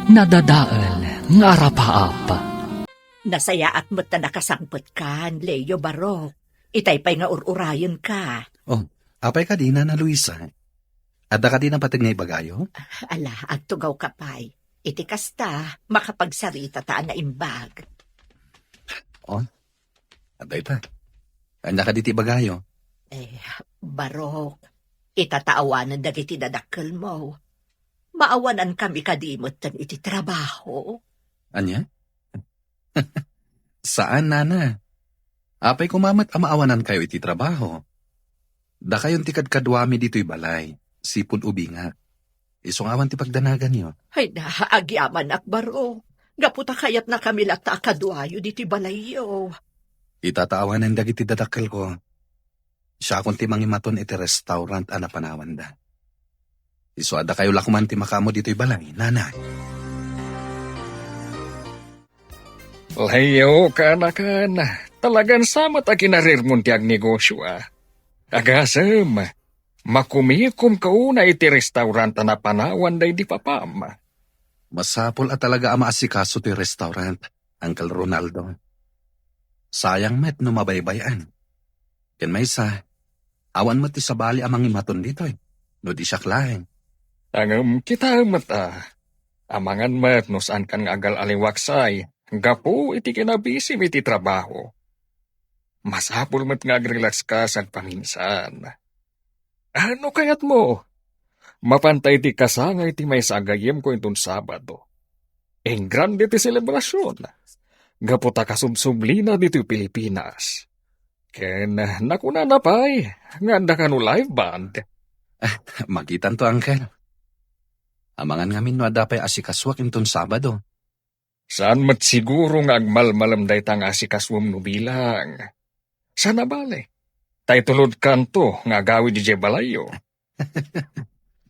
nadadaal nga arapaap. Nasayaat mo't na nakasangpot kan, Leo Barok. Itay pa'y nga ururayon ka. Oh, apay ka di na Luisa. Adda ka di ng patag nga ibagayo? Ala, agtugaw ka pa'y. Iti kasta, makapagsarita taan na imbag. Oh, aday ta. Anda ka di ti ibagayo? Barok, itataawanan dagiti dadakkel mo. Maawanan kami kadimot tan iti trabaho. Anya? Saan, nana? Apay kumamat amaawanan kayo iti trabaho. Da kayon ti kadkadwami dito'y balay. Sipod ubinga. Isungawan ti pagdanagan niyo. Ay na, agyaman akbaro. Gaputa kayat na kami lata akadwayo diti balayo. Itataawanan dagiti dadakkel ko. Siya akong ti mangimaton iti restaurant ana panawan da. Isuada kayo lakuman ti makamo dito'y balay, nana. Layo ka na. Talagang sama ta kinarir mo tiyag negosyo Agasam, makumikom ka una iti restaurant na panawan day di papam. Masapol at talaga amaasikaso ti restaurant, Uncle Ronaldo. Sayang met no mabaybayan. Ken may isa, awan mo ti sabali amang imaton dito no di siya klahen. Tangam kita mata. Amangan mat no saan kan nga agal aliwaksay. Gapo iti kinabisim iti trabaho. Masapul mat nga agrelax ka sa paminsan. Ano kayat mo? Mapantay ti kasangay ti may sagayem ko itong Sabado. En grande ti selebrasyon. Gapo ta kasubsublina dito Pilipinas. Ken nakuna na pa'y, nganda ka no live band. Magitan to, Uncle. Amangan ngamin no adapay asikaswak itong Sabado. Saan mat siguro nga agmalmalam day tang asikaswam no bilang? Sana bale? Tay tulod kanto nga gawi di balayo.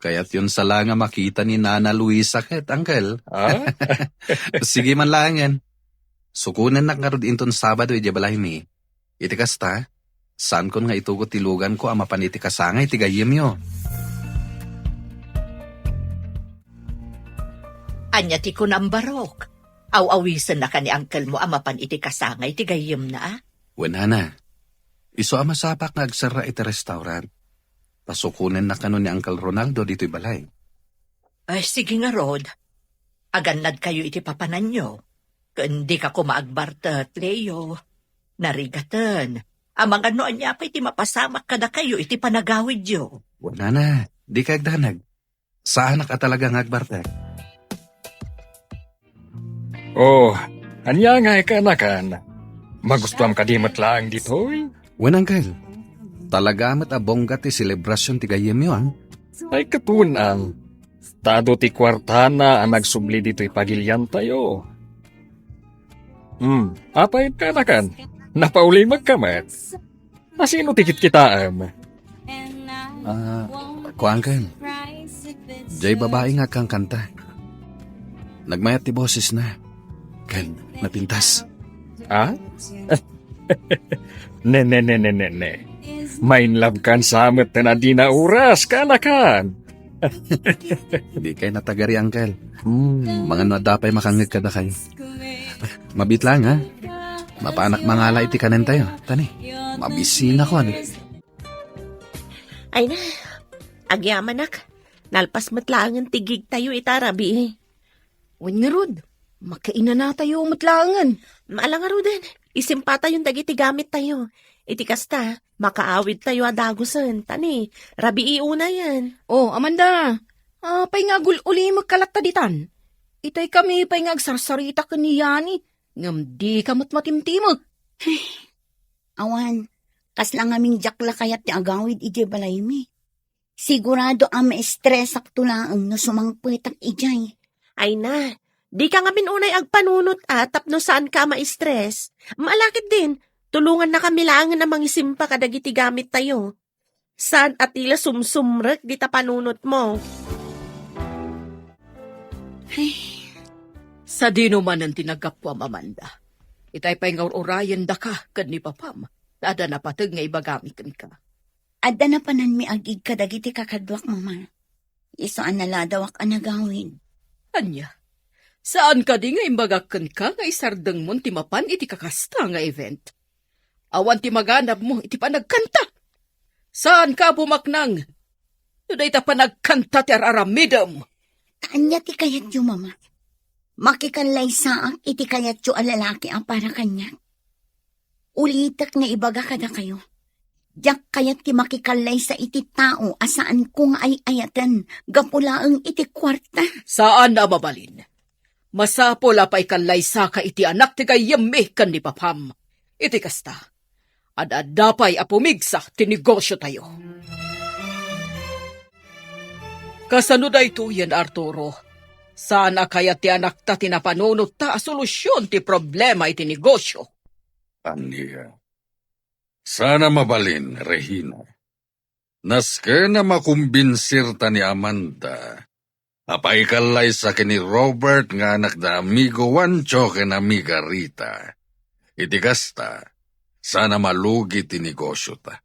Kaya't yun sala nga makita ni Nana Luisa ket, Uncle. Sige man lang yan. Sukunan na nga rin itong Sabado iti balay mi. Iti kasta, saan kon nga itugot tilugan ko ama paniti kasangay ti gayem yo. Anya ti kunam Barok. Aw-awisan na ka ni uncle mo amapan iti kasangay ti gayem na. Wala na. Iso ama sapak nga agsara iti restaurant. Pasukunan na kano ni Uncle Ronaldo dito'y balay. Ay, sige nga, Rod. Aganad kayo iti papanan nyo. Kundi ka kumaagbartat, Leo. Narigatan. Amang ano anya pa iti mapasamak kada kayo iti panagawid yo. Wala na. Di ka agdanag. Saan ka talaga nga agbartag? Oh, anya nga ikanakan. Magustuhan ka di matlaang dito'y? Wen, Uncle. Talaga mat abongga ti selebrasyon ti gayem yo, Ay katunang. Tado ti kwartana ang nagsubli dito'y pagilyan tayo. Apay kanakan. Napauli magkamat. Nasino tikit kitaam? Ko, Uncle. Jay babae nga kang kanta. Nagmayat ti boses na. Ken, napintas. Ne. Main love kan samet na di na oras kanakan. Di kay natagari, Uncle. Mga nadapay makangag kada kayo. Mabit lang, ha? Mapanak mangala iti kanen tayo. Tani, mabisina ko, Ay na, agyamanak. Nalpas matlaangan tigig tayo itarabi. Wan nga Rod, makaina na tayo matlaangan. Maala nga Roden, isimpa tayong dagiti gamit tayo. Iti kasta, makaawid tayo adagusan. Tani, rabi iuna yan. Oh, Amanda, pay nga gululi magkalat taditan. Itay kami pay nga agsarsarita ka ni Yani. Ngam di kamot matimtimag. Awan, kas lang aming jakla kayat ti agawid ije balay mi. Sigurado ang ma-stress aktulaan no sumangpitak ijay. Ay na, di ka nga minunay agpanunot tapno saan ka ma-stress. Malakit din, tulungan na kami langan na mangisimpa kadagiti gamit tayo. Saan atila sumsumrek di ta panunot mo? Sa dino man ang tinagapwam, Amanda. Itay pa'y nga urayan da ka, kan ni Papam. Ada na patag nga ibagamitan ka. Adda na panan mi agig kadagiti kakadwak, mama. Iso an naladawak ang nagawin. Anya, Saan ka di nga imbagakan ka nga isardeng mo ti mapan iti kakasta nga event? Awan ti maganap mo iti panagkanta. Saan ka bumaknang? Tuday ta panagkanta ti araramidam. Kanya ti kayat yu, mama. Makikanlay saang iti kayat yu a lalaki ang para kanya. Ulitak nga ibaga kada kayo. Diyak kayat ti makikanlay sa iti tao asaan ko nga ay ayatan gapulaang iti kwarta. Saan na mabalin? Masapol apay kanlaysa ka iti anak ti kayami kan ni papam. Iti kasta. Adadapay apumigsa ti negosyo tayo. Kasano da ito yan, Arturo? Sana kaya ti anak ta tinapanunot ta solusyon ti problema iti negosyo. Aniya. Sana mabalin, Regina. Naske na makumbinsir ta ni Amanda. Apay kalay sa kini Robert nga anak da amigo Wancho ken amiga Rita. Iti kasta, sana malugi ti negosyo ta.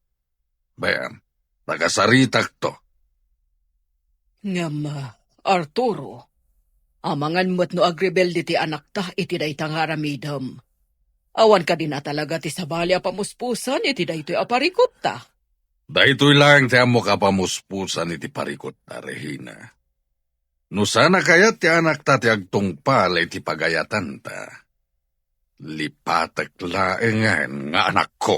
Bayan, tagasaritak to. Ngam, Arturo, amangan mo't no agribel ti anak ta iti day tangaramidam. Awan ka din na talaga ti sabali apamuspusan iti daytoy aparikot ta. Dahito'y lang ti amo kapamuspusan iti parikot na, Regina. No sana kaya ti anak ta ti agtungpal iti pagayatan ta. Lipatak laengan nga anak ko.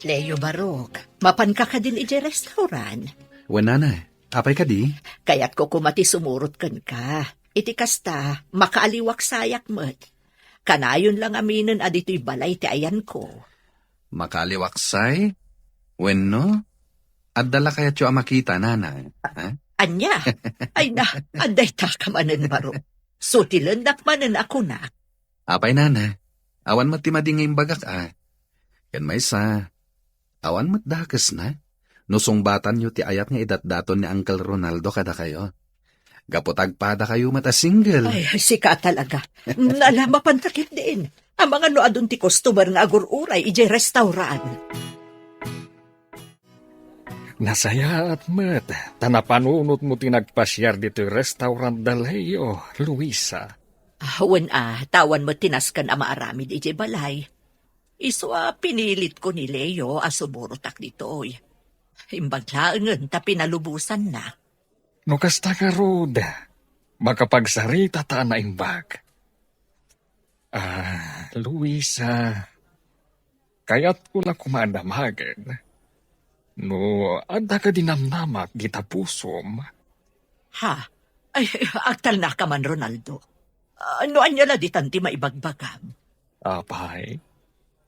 Leo Barok, mapan ka din iti restaurant. Wenana, apay ka di? Kaya't ko kumati sumurot kan ka. Iti kasta, makaaliwak sayak mo't. Kanayon lang aminin adito'y balay ti ayan ko. Makaliwaksay? Wenno? Adala kaya tiyo makita, nana. Ha? Anya, ay na, anday ta ka manen Barok. Sutilandak manen ako na. Apay, nana. Awan mo't timading bagak, Yan may sa. Awan mo't dakas na. Nusungbatan nyo ti ayat nga idatdaton ni Uncle Ronaldo kada kayo. Gapotagpada kayo mata single. Ay, sika talaga. Nalama pantakit din. Ang mga noadun ti customer nga agururay ije restaurant. Nasaya at mat, tanapanunot mo tinagpasyar dito restaurant Daleo, Luisa. Wen tawan mo tinaskan ang maaramid ije balay. Iso pinilit ko ni Leo asuburotak ditoy. Imbaglaangan ta pinalubusan na. No kasta ka, Rod, makapagsarita ta na imbag. Luisa, kaya't ko lang kumadamagan. No, anda ka dinamnamak gita pusom. Ha? Ay, aktal na ka man, Ronaldo. Noan niya la di tanti maibagbagam. Apay,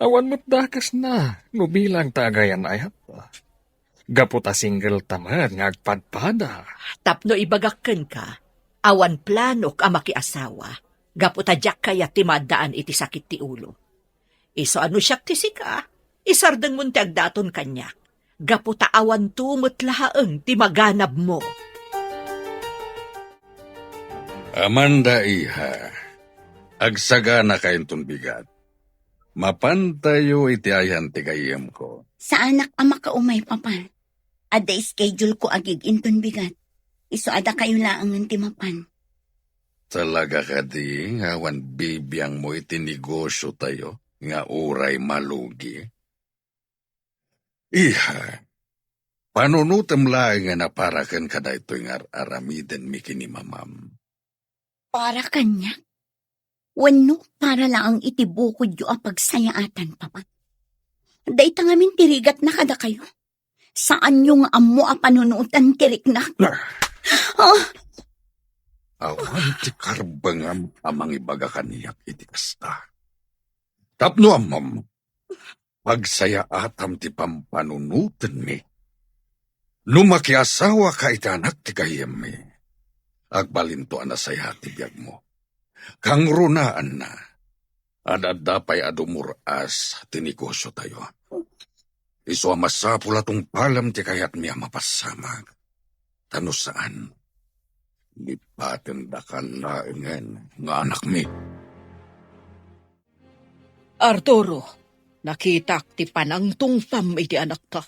awan mo't dakas na, no bilang tagayan ayat. Gaputa single tamad nga agpadpada. Tapno ibagakken ka, awan planok ang makiasawa. Gaputa jak kaya timadaan iti sakit ti ulo. Iso ano siyak ti sika, isardeng munti agdaton kanya. Gaputa awan tumot lahaeng ti maganab mo. Amanda iha, agsaga na kayong bigat. Mapantayo iti ayan ti gayem ko. Sa anak ang makaumay, papa. Ada schedule ko agig inton bigat. Iso ada kayo laang ng timapan. Talaga ka di, nga wan bibiyang mo iti negosyo tayo, nga uray malugi. Iha, panunutem lang nga naparakan ka na ito'y aramiden mi kini mamam. Para kanya? Wano para laang itibukod yu a pagsayaatan, papa. Day tangamin tirigat na kada kayo. Saan yung amo a panunutan tirik na? Awan ti karbangam amang ibaga kaniyak iti kasta. Tapno amam, pagsaya atam ti pampanunutan mi. Numakiasawa ka iti anak ti kayem mi. Agbalinto na saya ti biyag mo. Kang runaan na. Adadapay adumuras ti negosyo tayo. Iso masapula tong palam ti kayat miya mapasamag. Tano saan? Lipaten da ka laengen nga anak mi. Arturo, nakitak ti panangtungpam iti anak ta.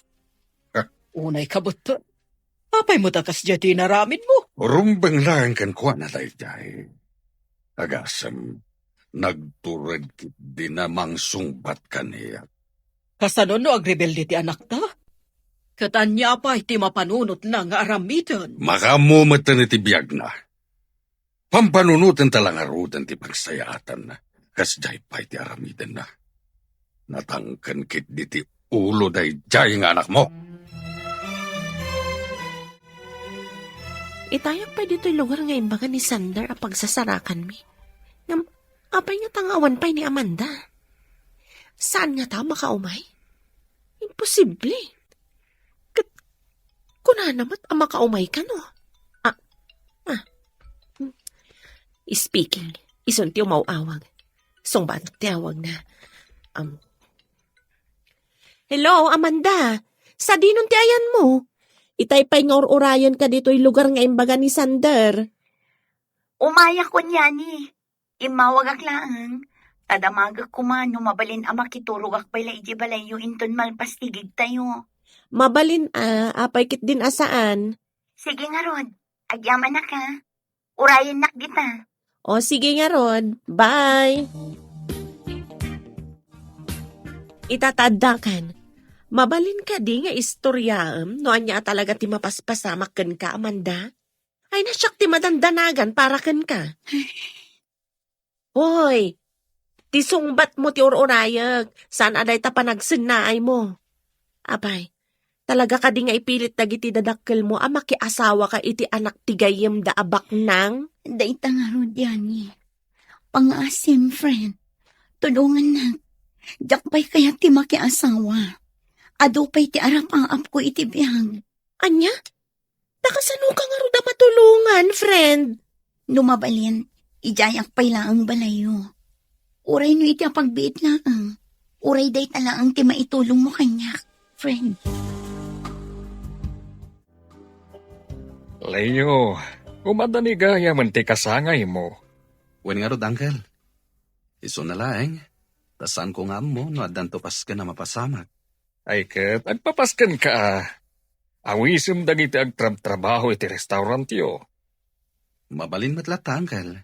Unay kabuto. Apay mo takas dyan tinaramid mo. Rumbang lang kan kuha na dayjay. Agasam, nagturad kit di namang sungbat kaniya. Kasano no agrebelde ti anak ta? Katanya pa iti mapanunot na nga aramidan. Makamumatan iti biyag na. Pampanunutan talang arudan ti pagsayaatan na. Kasjay pa iti aramidan na. Natangkan kit di ti ulo dayjay nga anak mo. Itayak pa dito'y lugar nga imbaga ni Sander ang pagsasarakan mi. Ngam, apay nga tangawan pa ni Amanda. Saan nga ta makaumay? Imposible. Kunanamat ang makaumay ka, no? Speaking, isunti umawawag. Sungbat tiyawag na. Hello, Amanda. Sa dinon ti ayan mo? Itaypay nga urayan ka dito'y lugar nga imbaga ni Sander. Umaya ko niya ni. Imawag aklaan. Tadamagak kumano mabalin ang makiturog akpay la iji balayo inton malpastigig tayo. Mabalin apay kit din asaan. Sige nga Rod, agyaman na ka. Urayan nak kita. O sige nga Rod, bye! Itatadakan, mabalin ka di nga istoryaam no anya talaga ti mapaspasamak ken ka, Amanda? Ay nasyak ti madandanagan para ken ka. Hoy, ti sungbat mo ti ururayag, saan aday ta panagsinnaay mo? Abay, talaga ka di nga ipilit dagiti dadakkel mo ama kiasawa ka iti anak ti gayem da abak nang? Dayta nga Rod yani. Pangasim, friend. Tulungan na. Jakpay kaya ti makiasawa. Adupay ti arap-aap ko iti biyang. Anya? Nakasano ka nga Rod matulungan, friend? Numabalin, ijayak pay laang balayo. Uray no iti pagbiit laang. Uray day talaang ti maitulong mo kanya, friend. Leo, umadani gaya man ti kasangay mo. Wen nga rod, Uncle. Iso na laeng. Tasan ko nga mo, no adanto pas ka na mapasamak. Ay kat, agpapaskan ka. Awisem dagiti agtrabaho iti restaurant yo. Mabalin matlata, Uncle.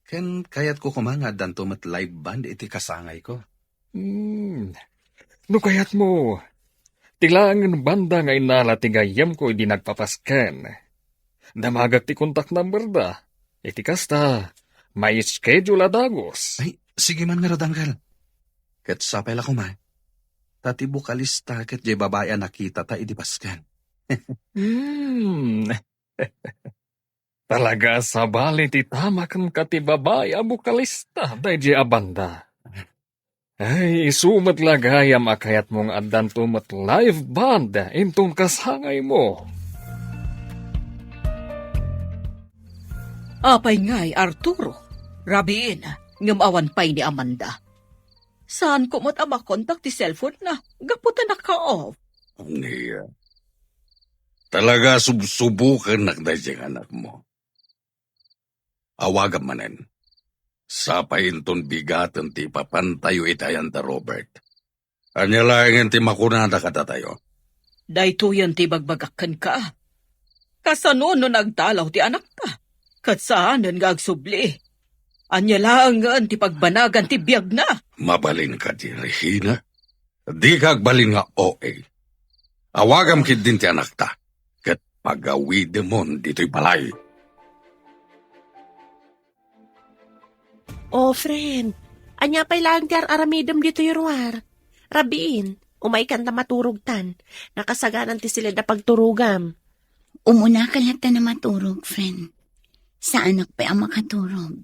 Ken kayat ko kumanga adanto mat live band iti kasangay ko. No kayat mo, tilangan banda nga inala ti gayam ko hindi nagpapaskan. Damagak ti kontak number da. Iti kasta, may schedule adagos. Ay, sige man nga rod, Uncle. Ket sapay la kumay. Tati bukalista ket jay babaya nakita ta idipaskan. Talaga sa bali ti tama kan kati babay abukalista day abanda. Ay, isumat lagayam akayat mong adan tumat live band intong kasangay mo. Apay nga'y Arturo. Rabiin, ngamawan pa'y ni Amanda. Saan ko mo't makontak ti cellphone na? Gaputan na ka-off. Niya. Talaga subsubukan na dayjay anak mo. Awagam manen. Sapayin ton bigatan ti papantayo itayan ta Robert. Anya lang ti makunada ka tayo. Dahito yan ti bagbagakan ka. Kasano no nagtalaw ti anak ta? Kat saanan nga agsubli. Anya lang nga ti pagbanagan ti biyag na. Mabalin ka di Regina. Di ka agbalin nga OA. Awagam kid din ti anak ta. Kat pagawid mon dito'y balay. Oh, friend. Anya pa'y lang ti aramidam dito yuruar. Rabiin, umay kan ta maturog tan. Nakasaganan ti sila na pagturugam. Umuna ka lang na maturog, friend. Sa anak pa ang makaturog.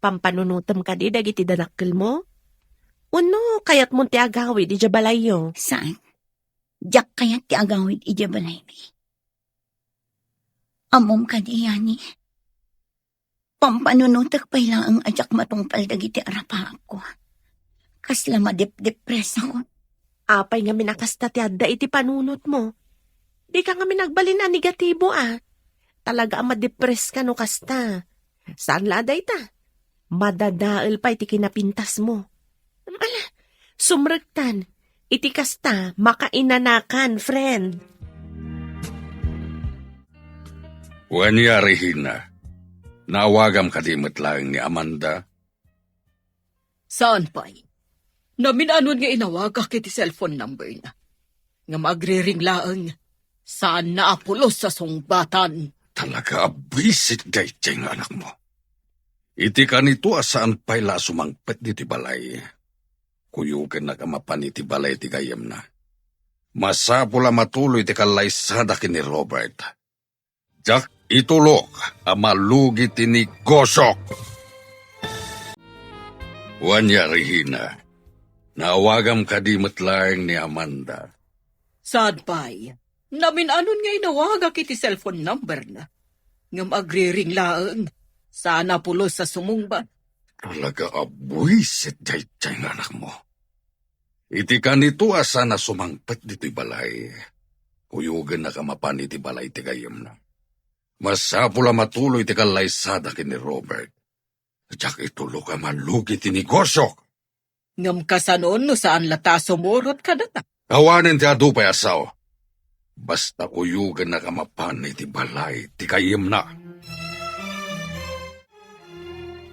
Pampanunutam ka di dagiti danakkel mo? Uno, kayat mo ti agawid di balayo. Saan? Diyak kayat ti agawid ijabalay mi. Amom ka di yani. Pampanunutak pa'y lang ang ajak matungpal dagiti arapa ako. Kasla madip-depress ako. Apay nga minakasta ti adda iti panunot mo. Di ka nga minagbalin na negatibo Talaga ang madepress ka no kasta. Saan laday ta? Madadaal pa iti kinapintas mo. Ala, sumrektan. Iti kasta, makainanakan, friend. Wanya Regina, nawagam kadimot lang ni Amanda. Saan pa'y? Naminanon nga inawaga kiti cellphone number na. Nga magre-ring laang. Saan na apulos sa sungbatan? Talaga abisit day nga anak mo. Iti ka nito asaan pa'y la sumangpet di ti balay. Kuyugan na kamapan iti balay ti gayam na. Masapula matuloy ti kalaysada kini Robert. Jak itulok ang malugi ti ni Gosok. Wanya Regina, nawagam kadimot lang ni Amanda. Saan pa'y? Naminanon nga inawaga kiti cellphone number na. Nga magre-ring laang. Saan apulos sa sumungbat? Talaga abuisit day nga anak mo. Iti ka nito asa na sumangpet dito'y balay. Kuyugan na kamapan iti balay ti gayam na. Masapula matuloy ti kalaysada kini Robert. Diyak itulo ka malugi ti negosyo. Ngam kasanon no saan lata sumurot ka data. Awanin ti adupay asaw. Basta kuyugan na kamapan iti balay ti gayam na.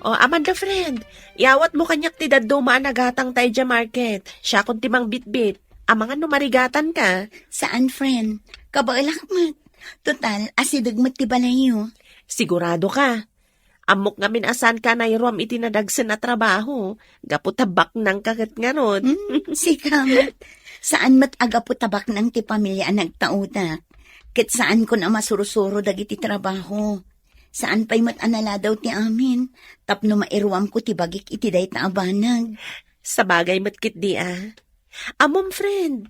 O, Amanda friend, iawat mo kanyak ti daduma nagatang tayo dya market. Siya kung timang bitbit. Amangan numarigatan ka. Saan, friend? Kabailak mat. Total, asidagmat ti balayo. Sigurado ka. Amok nga minasan ka na irom iti nadagsen na trabaho. Gaputabak ng kagat nga ron. Sikamat. Saan mat agaputabak ng ti pamilya nagtautak? Ket saan ko na masurusuro dagiti trabaho? Saan pa'y mat anala daw ti amin? Tapno mairuam ko ti bagik iti day taabanag. Sa bagay matkit di Amom friend,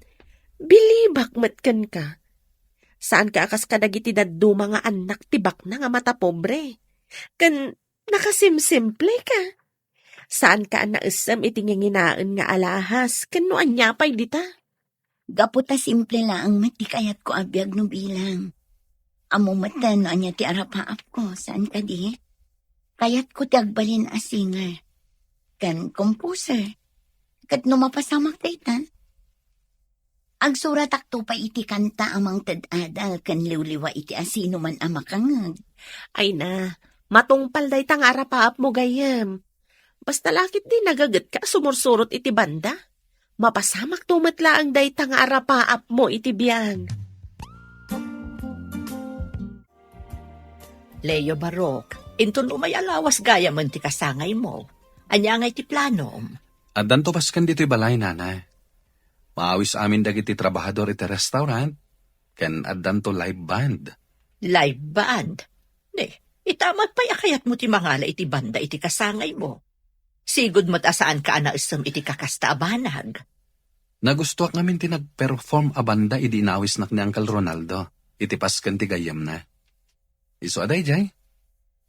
bilibak matkan ka. Saan ka akas kadagiti daddo mga anak tibak na nga mata pobre? Kan nakasimsimple ka. Saan ka naisam iti nginginaan nga alahas? Kan no anyapay dita? Gaputa simple lang mat ti kayat ko abiyag no bilang. Amo matan no anya ti arapaap ko. Saan ka di? Kayat ko ti agbalin a singer. Kan composer. Kat no mapasamak daytan. Agsurat akto pa iti kanta amang tadadal kan liwliwa iti asino man amakangag. Ay na, matungpal day tang arapaap mo gayam. Basta lakit di nagagat ka sumursurot iti banda. Mapasamak tumatla ang day tang arapaap mo iti biyang. Leo Barok, intun umay alawas gaya man ti kasangay mo. Anya ngay ti planom. Addan to paskan dito'y balay, nanay. Maawis amin dagiti trabahador iti restaurant. Ken addan to live band. Live band? Ne, itamat pa'y akayat mo ti mangala iti banda iti kasangay mo. Sigod mo't asaan ka anaisam iti kakasta abanag. Nagustuak namin ti nag-perform a banda idi inawis nak ni Uncle Ronaldo. Iti paskan ti gayam na. Iso aday jay.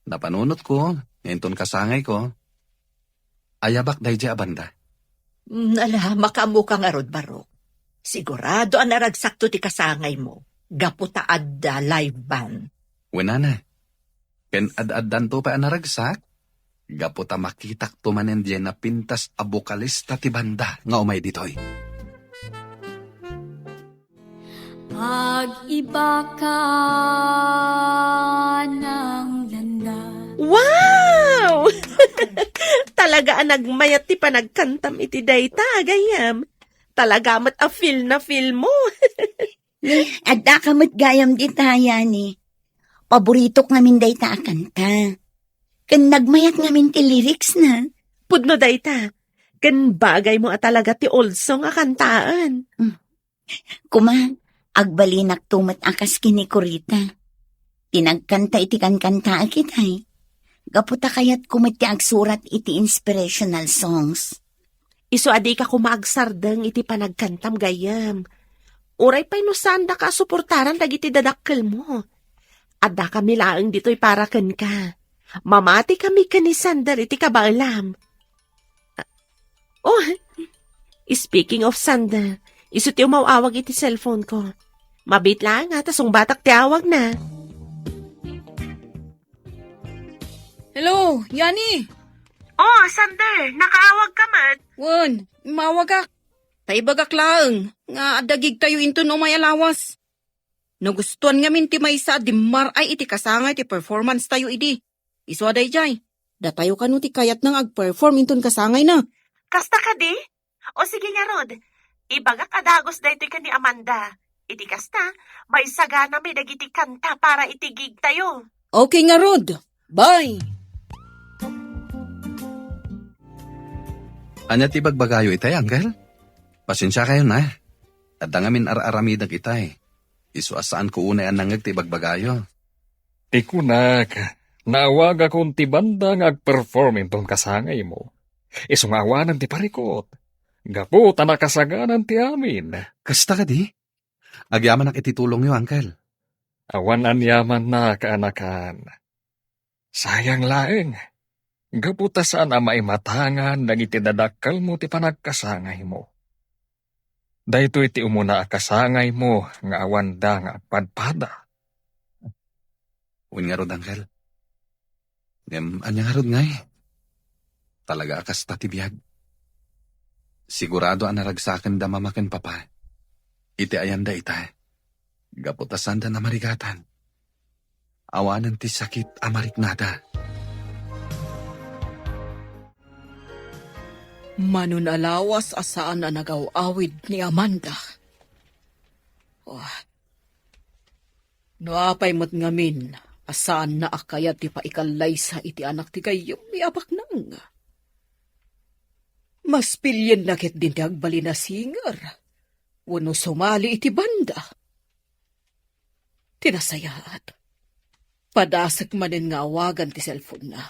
Napanunot ko, ngayon kasangay ko. Ayabak day jay a banda. Nala, makamu ka nga rod, Barok. Sigurado ang naragsakto ti kasangay mo. Gaputa adda live band. Wena na. Ken ad-addan to pa anaragsak. Gaputa makitak to manen diyan na pintas a bokalista ti banda nga umay ditoy. Mag-iba ka ng landas. Wow! Talaga ang nagmayat ti panagkantam iti dayta, gayam. Talaga mat a feel na feel mo. Adda ka mat gayam di taya ni. Paborito ngamin day ta kanta. Kan nagmayat ngamin ti lyrics na. Pudno dayta. Kan bagay mo talaga ti old song a kantaan. Kuma, agbalinak tumat akas kini kurita. Tinagkanta iti kankanta akitay. Gaputa kayat kumiti agsurat iti inspirational songs. Iso adi ka kumaagsardeng iti panagkantam gayam. Uray pa'y no sanda ka suportaran dagiti dadakkel mo. Adda kami laeng dito'y para ken ka. Mamati kami kanisandar iti kabaalam. Oh, speaking of sanda, iso ti umawawag iti cellphone ko. Mabit lang ha, tasong batak ti awag na. Hello, Yani. Oh, Sander, nakaawag ka mat. Wan, mawagak. Taibagak lang. Nga adagig tayo into no may alawas. Nagustuhan nga min ti maysa di maray iti kasangay ti performance tayo idi. Iso aday jay. Datayo kanu ti kayat nang ag-perform inton kasangay na. Kasta ka di? O sige nga, Rod. Ibaga kadagos da ito ka ni Amanda. Iti kasta, may sagana may dagiti kanta para itigig tayo. Okay nga, Rod. Bye! Anya ti bagbagayo itay, Uncle? Pasensya kayo na. At dangamin ar-aramidag itay. Isu asaan ko unay ang nangag ti bagbagayo. Ti kunak, naawag akong ti banda nga ag-perform intong kasangay mo. Isungawanan ti parikot. Gapo, tanakasaganan ti amin. Kasta ka di? Agyaman ak ititulong niyo, Uncle. Awan anyaman na kaanakan. Sayang laeng. Gaputa saan ang maimatangan nang itidadakal mo ti panagkasangay mo. Dahito iti umuna akasangay mo nga awan da nga padpada. Un nga rod, Uncle. Anya nga rod ngay. Talaga akas tatibiyag. Sigurado ang naragsakan da mamaken papa. Iti ayanda ita. Gaputasan da na marigatan. Awanan ti sakit amariknada. Manunalawas asaan na nagaw-awid ni Amanda. Noapay mo't ngamin, asaan na akayat ti paikalay sa iti anak ti kayong ni abak nang. Mas pilyen nakit din ti agbali na singer. Wano sumali iti banda. Tinasayaat. Padasak manin nga awagan ti cellphone na.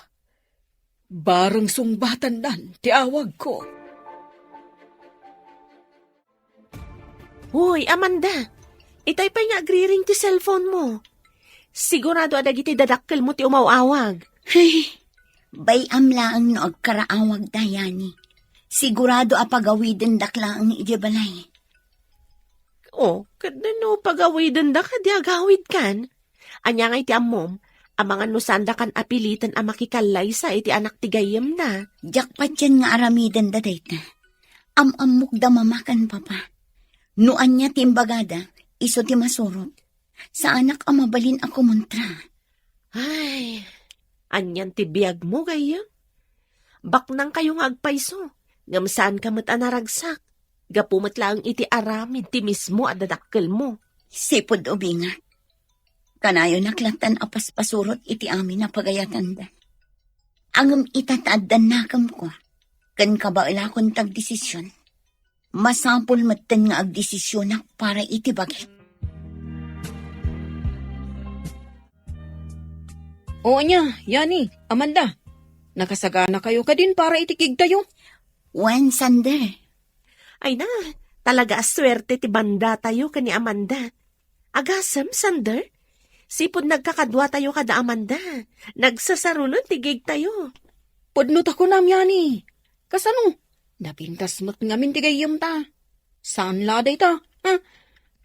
Barang sungbatan nan, ti awag ko. Hoy, Amanda. Itay pa nga agriring ti cellphone mo. Sigurado adag iti dadakkel mo ti umawawag. Hey, bay amlaang no agkaraawag dayani. Sigurado apagawiden daklaang idibalay. Kada no pagawiden da ka di agawid kan. Anya nga iti amom, ang mga nusanda kan apilitan ang makikalay sa iti anak ti gayem na. Jakpat yan nga aramiden da dayta. Amamok da mamakan papa. Nuan niya timbagada, iso ti masurot. Sa anak ang mabalin ako muntra. Ay, anyan ti biyag mo gayem. Baknang kayong agpaiso. Ngamsaan ka mo't anaragsak. Gapumat lang iti aramid ti mismo at dadakkel mo. Sipod ubingat. Kanayo naklatan apas pasurot iti amin na pagayatan da. Angam itataadan nakam ko. Kan kabaila kong tagdesisyon. Masapul matan nga agdesisyon na para iti bagit. Oo niya, Yani, Amanda. Nakasagana kayo ka din para itikig tayo. Wen Sander. Ay na, talaga aswerte ti banda tayo kani Amanda. Agasam, Sander. Sipod nagkakadwa tayo kada Amanda. Nagsasarunan tigig tayo. Pudnot ako nam, Yani. Kasano? Napintas mo't ngamin tigayam ta. Saan laday ta?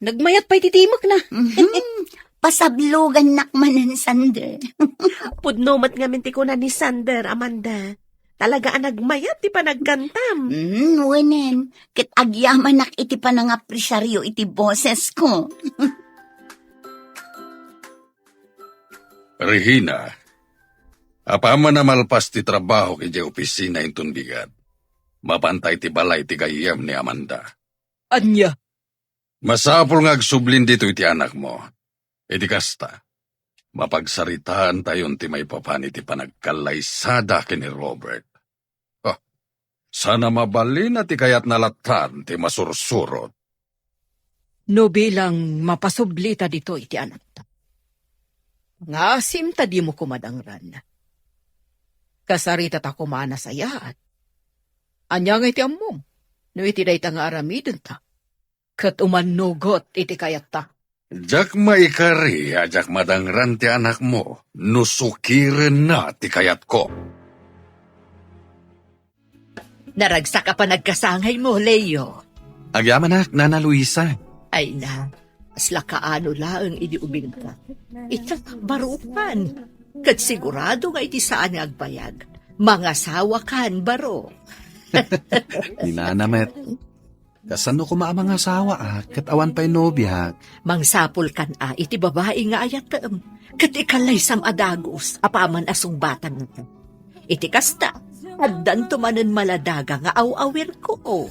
Nagmayat pa'y titimak na. Pasablogan nakmanan Sander. Pudnomat ngamin ti kuna ni Sander, Amanda. Talaga ang nagmayat ti panagkantam. Wenen. Kit agyaman nak iti panangapresyaryo iti boses ko. Regina, apaman na malpas ti trabaho kay opisina intun bigat. Mapantay ti balay ti gayam ni Amanda. Anya? Masapul nga agsublin dito iti anak mo. Iti kasta, mapagsaritaan tayon ti may papan iti panagkalaysada kini Robert. Sana mabalin at ikayat nalatan ti masursurot. No bilang mapasublita dito iti anak ta. Ngasim ta di mo kumadangran. Kasarita ta kumana sayat. Anya nga iti ammom. No iti day ta nga aramidon ta. Kat umanugot iti kayat ta. Jak maikari, ajak madangran ti anak mo, nusukirin na ti kayat ko. Naragsak ka pa nagkasangay mo, Leo. Agyaman ak, Nana Luisa. Ay na, asla kaano laang idiubing ka. Itak barupan. Kat sigurado nga iti saan nga agbayag. Mga sawa kan baro. Ni Nana Met. Kasano ko mga asawa kat awan pa'y nobya. Mangsapol kan iti babae nga ayatem. Kat ikalay sam adagos, apaman asong batan nga. Iti kasta, addan tumanen maladaga nga awawir ko.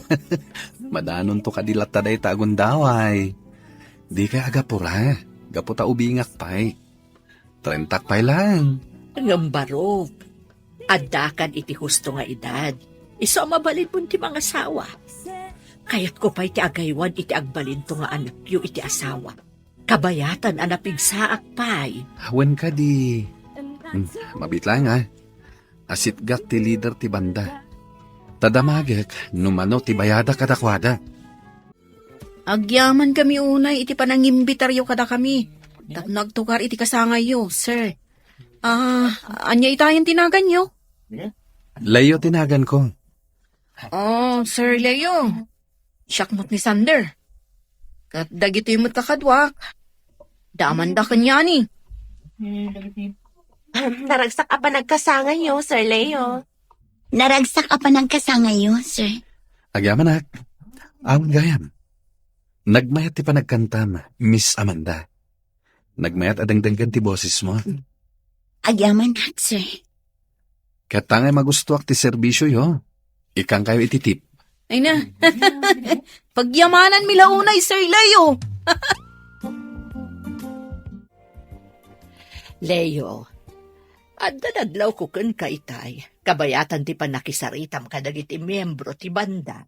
Madanon to kadilat taday tagon daway. Di kay agapura, gaputa ubingak pa'y. 30 pa'y lang. Ngambarog, addakan iti husto nga edad. Iso mabalin mo ti mga asawa. Kayat ko pa iti agaywan iti agbalin to nga anak yu iti asawa. Kabayatan anapig saak pa'y. Hawen ka di. Mabit lang Asit gat ti leader ti banda. Tadamagek, numano ti bayada kadakwada. Agyaman kami unay, iti panangimbitaryo kada kami. Nagtukar iti kasangayo, sir. Anya itayan tinagan nyo? Layo tinagan ko. Oh, Sir Leo. Syakmot ni Sander. Kat dagito yung kakadwak. Daman da kanya ni. Naragsak ka pa nagkasangay yo, Sir Leo. Naragsak ka pa ng kasangayo, sir. Agyaman Awan gayam. Nagmayat ti pa nagkantam, Miss Amanda. Nagmayat adangdanggan ti boses mo. Agyaman sir. Katangay magustuak ti serbisyo yo. Ikang kayo ititip. Ay na. Pagyamanan milaunay, Sir Leo. Leo, adadadlaw ko kun ka itay. Kabayatan ti panakisaritam kadagiti miyembro ti banda.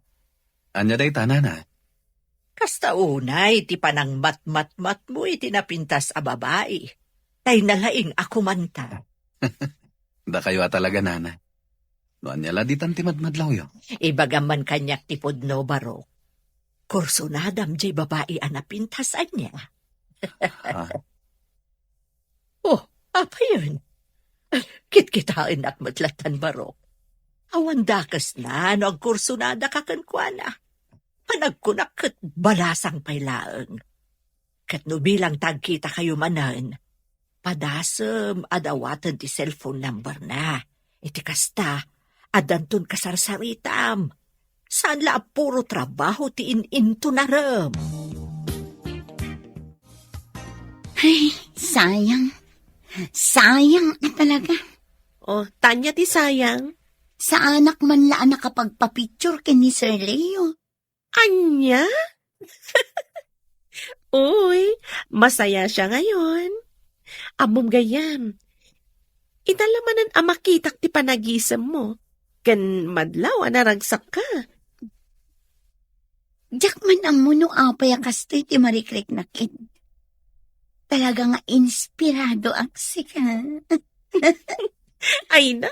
Anya day tanana. Kasta unay, ti panang mat-mat-mat mo iti napintas a babae. Tay nalaing ako manta. Da kayo talaga nana. Noan niya laditan ti madmadlaw yo. Ibagaman kanyak ti pudno baro. Kurso nadam jay babae a napintasan niya. Oh, apa yun? Kit-kitain at matlatan baro. Awan dakas na, nagkurso nada kakankwana. Panagkunak kat balasang pailaang. Kat no bilang tagkita kayo manan, padasem adawatan ti cellphone number na. Iti kasta, adantun kasarsaritam. Saan la puro trabaho ti in-into na ram. Ay, sayang. Sayang talaga. Oh, tanya ti sayang. Sa anak man laan nakapagpapicture ken ni Sir Leo. Anya? Uy, masaya siya ngayon. Amom gayam. Italamanan ang makitak ti panagisam mo. Ken madlaw naragsak ka. Diyak man ang muno apay kastoy ti marikrek na kid. Talaga nga inspirado ang sika. Ay na,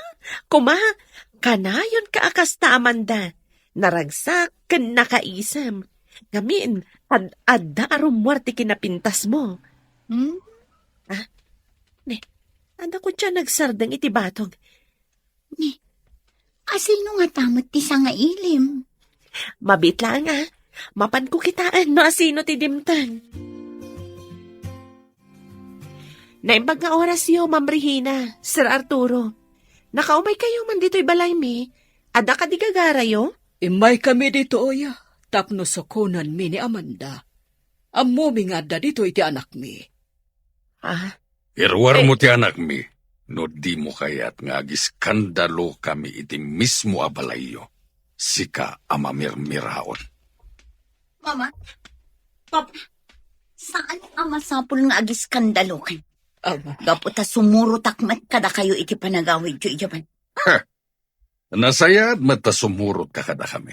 kanayon ka akasta Amanda. Naragsak ken nakaisam. Ngamin, adda arumwar ti kinapintas mo. Anda ko dyan nagsardang iti batog. Asino nga tamot ti nga ilim? Mabit lang mapan ko kitaan no asino ti dimtan. Naimbag nga oras yo, Ma'am Regina, Sir Arturo. Nakaumay kayo man dito'y balay mi. Ada ka di gagara yo? Imay kami dito, oya. Tapno sokonan mi ni Amanda. Ammo mi nga da dito iti anak mi. Irwar mo ti anak mi. No di mo kayat nga agiskandalo kami iti mismo abalayo. Sika amamirmiraon. Mama, Papa, saan ang masapul nga agiskandalo kayo? Gaputa sumuro takmat kada kayo iti panagawid yu ijaban. Nasayad mata sumurot ka kada kami.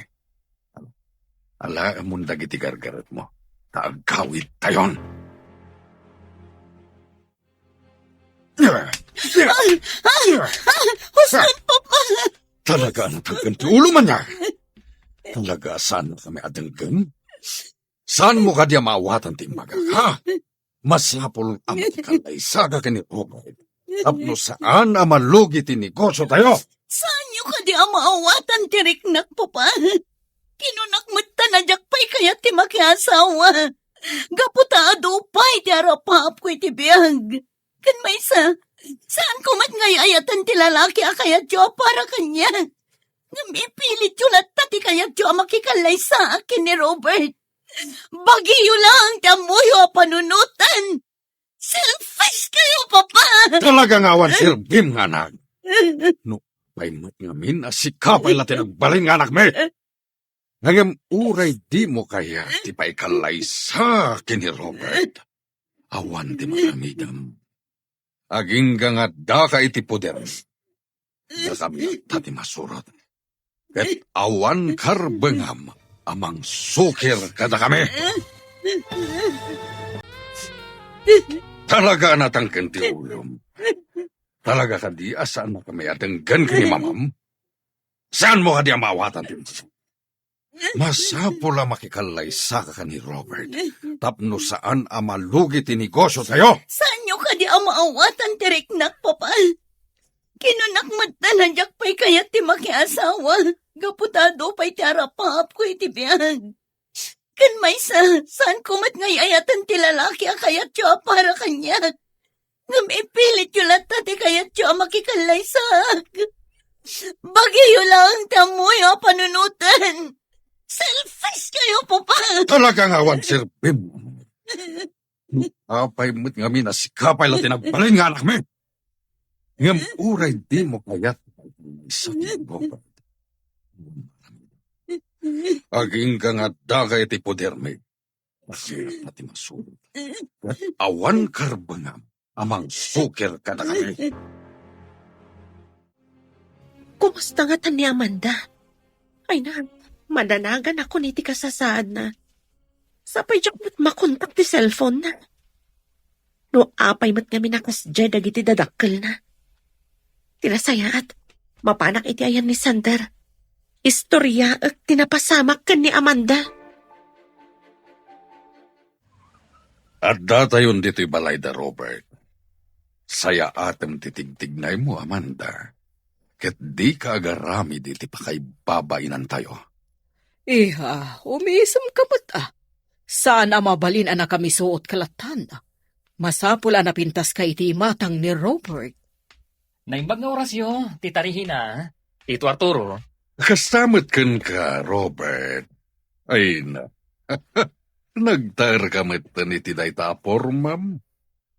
Ala amon dagiti gargaret mo. Taagkawid tayon. Talaga natagkan ti ulo man niya. Talaga saan kami adenggan? Saan mo ka diya maawatan ti maga, ha? Masapol ang ikalay saga ka ni Robert. Tapno saan ang malugi ti negosyo tayo? Saan nyo ka di ang maawatan tiriknak po pa? Kinunakmat tanadyak pa'y kaya ti makiasawa. Gaputa adupay ti arapap ko iti biyag. Kan may saan ko mat ngay ayatan ti lalaki akayat yo para kanya? Namipilit yun at tati kaya tiyo makikalay sa akin ni Robert. Bagiyo lang tamuyo panunutan. Selfish kayo, Papa! Talagang awan sirbim nga anak. No, may matngamin asikapay latin ang balin nga anak me. Hanggang uray di mo kaya ti pa ikalay sa akin ni Robert. Awan di maramidam. Aging nga daka iti poder. Nakami tati masurot. Ket awan karbengam amang sukir kada kami. Talaga natang kenti ulom. Talaga ka di asaan mo kami at ang gan kini mamam? Saan mo ka di amawatan din? Masapula makikalay sa ka ni Robert. Tapno saan amalugi ti negosyo tayo? Saan nyo ka di amaawatan tiriknak, Papa? Kinunak matanadyak pa'y kaya ti makiasawa. Gaputado pa'y ti arapahap ko iti biyag. Kan may saan kumat ngayayatan ti lalaki a kayat siya para kanya. Ngam ipilit yung lata ti kayat siya makikalay sak. Bagiyo lang tamuyo panunutan. Selfish kayo, Papa. Talagang awan sirbim. Apay mo't nga minasikapay latin ang balin nga anak me. Ngam uray di mo kayat sa Robert. Aging ka nga daga iti poder me. Kasi pati masulog. At awan karbangam amang sukir kada kami. Kumusta nga tan ni Amanda? Ay na, madanagan ako ni ti kasasaad na. Sapay jak mo't makontak ti cellphone na. No apay mo't kami nakasjay dagiti dadakkel na. Tinasayaat, mapanak iti ayan ni Sander. Istorya at tinapasamak kan ni Amanda. At datayon dito'y balay da Robert. Saya atem titigtignay mo, Amanda. Ket di ka agarami diti pa kay babainan tayo. Iha, umisam ka ba't Saan mabalin na kami suot kalatan? Masapula na pintas kay iti matang ni Robert. Naimbag nga orasyo, titarihin na. Tito Arturo. Kastamat kan ka, Robert. Ay na. Nagtar kamat ni tiday tapor, ma'am.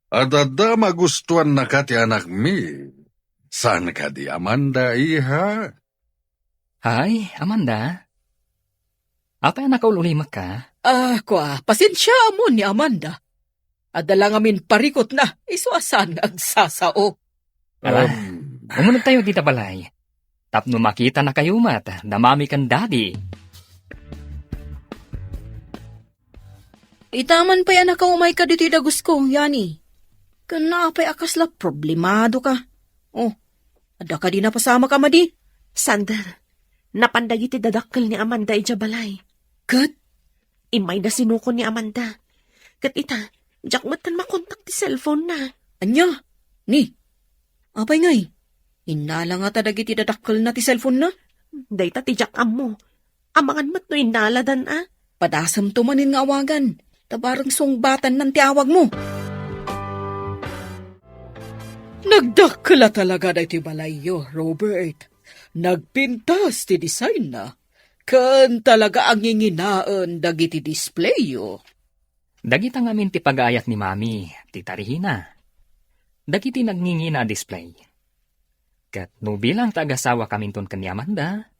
At ada magustuhan na ka ti anak mi. Saan ka di, Amanda, iha? Hay, Amanda. Apa yung nakaululimak ka? Pasensya mo ni Amanda. Adala ngamin parikot na, isuasan agsasao. Ala, umunod tayo dito balay. Tapno makita na kayo mat, namami kan daddy. Itaman pa yan nakaumay ka dito dagus ko, Yani. Kana pa'y akasla problemado ka. Oh, ada ka di napasama ka madi. Sander, napandag iti dadakkel ni Amanda ija balay. Kat? Imay na sinuko ni Amanda. Kat ita, jak mo't kan makontak ti cellphone na. Anya? Ni? Apay ngay? Inala nga tadag iti dadakkel na ti cellphone na? Dayta ti jak ammo. Amangan mo't no inaladan Padasam tumanin nga awagan. Tabarang sungbatan ng tiawag mo. Nagdakla talaga na iti balayo, Robert. Nagpintas ti design na. Kan talaga ang nginginaan dagiti displayo. Dagita ngamin ti pagayat ni Mami, titarihin na. Dagiti nagngingi na display. Kat no bilang tagasawa kaminton kan ni Amanda,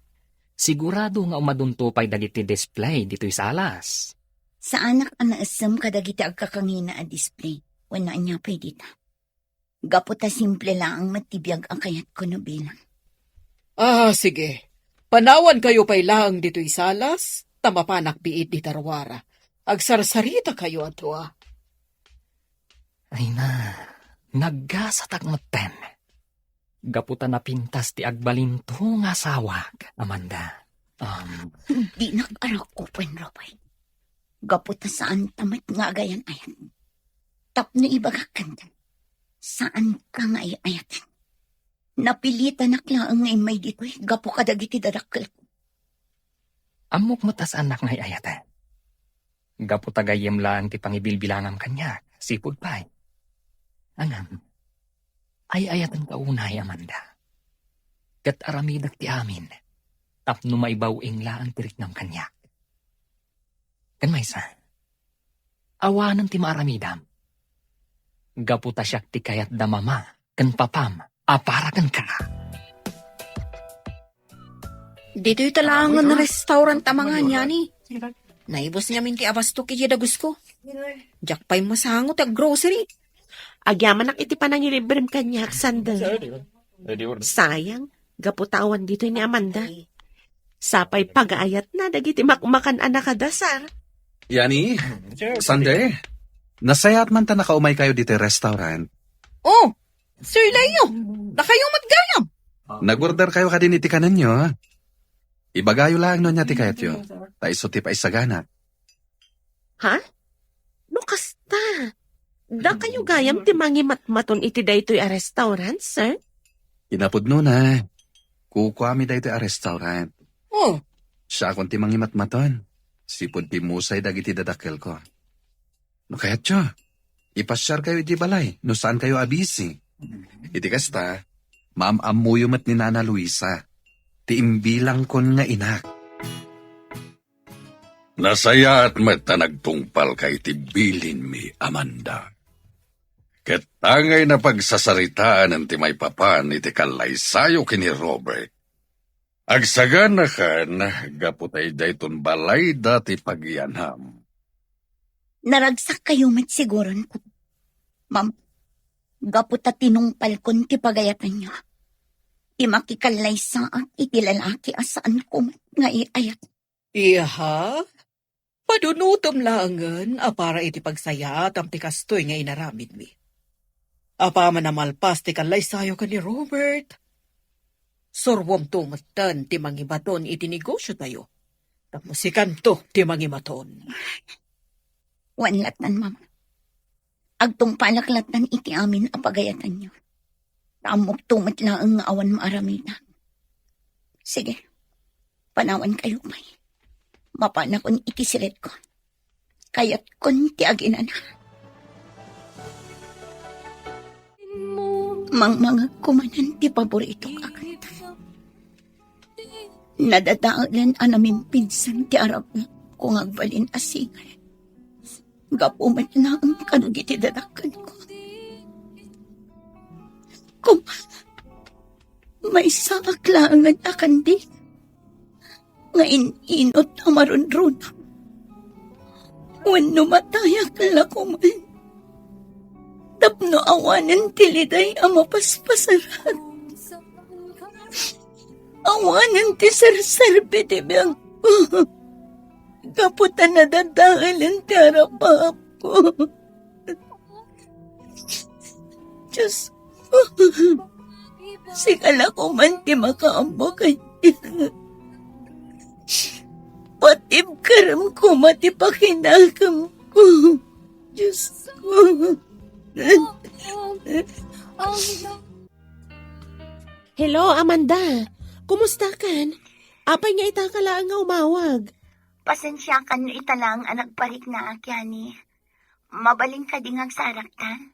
sigurado nga umaduntupay dagiti display dito'y salas. Sa anak ang naasam kadagiti agkakangina a display. Wala niya pa'y dita. Gaputa simple lang ang matibiyag ang kayat ko na bilang. Sige. Panawan kayo pa'y lang dito'y salas, tamapanak biit di tarwara. Agsarsarita kayo ato Ay na, naggasatak maten. Gaputa na pintas ti agbalinto nga sawag, Amanda. Di nag-arak ko, Robert. Gaputa saan tamat nga agayan-ayan. Tapno ibagakan ka. Saan ka nga ayatan? Napilitan naklaan ngay may dito'y gapu ka dagiti dadakkel ko. Amok matas anak ngay ayatan. Gaputa gayem lang ti pangibilbilangam kanya, sipod pa'y. Angam, ay ayatan ka unay, Amanda. Kat aramidak ti amin. tapno maibawing la ang tirik ng kanya. Kan maysa, awanan ti maaramidam. Gaputa siya ti kayat da mama, kan papam, apara kan ka. Dito yung talangan na restaurant mga niya ni. Naibos niya minti abasto kaya dagus ko. Diyak pa'y masangot at grocery. Agyaman iti panangilibrem kanya sandal. Sayang, gaputawan dito ni Amanda. Sapay pag-aayat na dagiti makmakan anak kadasar. Yani, Sunday, nasayat man ta nakaumay kayo dito restaurant. Oh, Sir Leo, na kayo matgayam. Nag-order kayo kadin iti kanan nyo. Ibagayo lang no niya ti kayat yun. Taiso ti pa isagana. Ha? No kasta. Da kayo gayam ti mangi matmaton iti daytoy a restaurant, sir? Inapod no na. Kukwami da ito a restaurant. Oh, Siya akong ti mangimatmaton. Sipod ti musay dagiti dadakel ko. No kayat yo. Ipasyar kayo iti balay. No saan kayo abisi. Iti kasta, maamamuyo mat ni Nana Luisa. Ti imbilang kon nga inak. Nasaya at mata nagtungpal kay tibilin mi, Amanda. Ket tangay na pagsasaritaan ng timay papan iti kalaysayo kini Robert. Agsagan na kan, gaputay dayton balay dati pagyanam. Naragsak kayo met siguron ko. Ma'am, gaputa tinungpal kon ti pagayatan niyo. Ti makikalay saan iti lalaki asaan ko nga iayat. iha? Padunutom langan, para iti pagsayat ang tikastoy nga inaramid mi. Apa man namalpas ti kalay sayo ka ni Robert. Sorwom tumatan ti mangibaton iti negosyo tayo. Tamusikan to ti mangimaton. Wanlatan, ma'am. Agtong palaklatan iti amin a pagayatan niyo. Ramok tumat lang nga awan maaramita. Sige, panawan kayo may. Mapana kon iti siret ko. Kayat kon ti aginana. Mga kumanan ti paborito kakanta. Nadadaalan anamin pinsan ti arap kung agbalin asingal. Gapumat na ang kanugiti dadakan ko. Kung may saaklangan akan di, ngayon inot na marunruna. When numatayak lakuman, tapno awanan tiliday ang mapaspasaran. Awanan ti sarsarbe ti biyang kaputan na dadahalan ti harapap ko. Diyos ko, sigala ko man ti makaambo kay patib karam ko mati pakinakam ko. Diyos ko. Hello, Amanda. Kumusta kan? Apay nga itakala nga umawag. Pasensya ka no italang anak parik na akyani. Mabaling ka ding agsaraktan.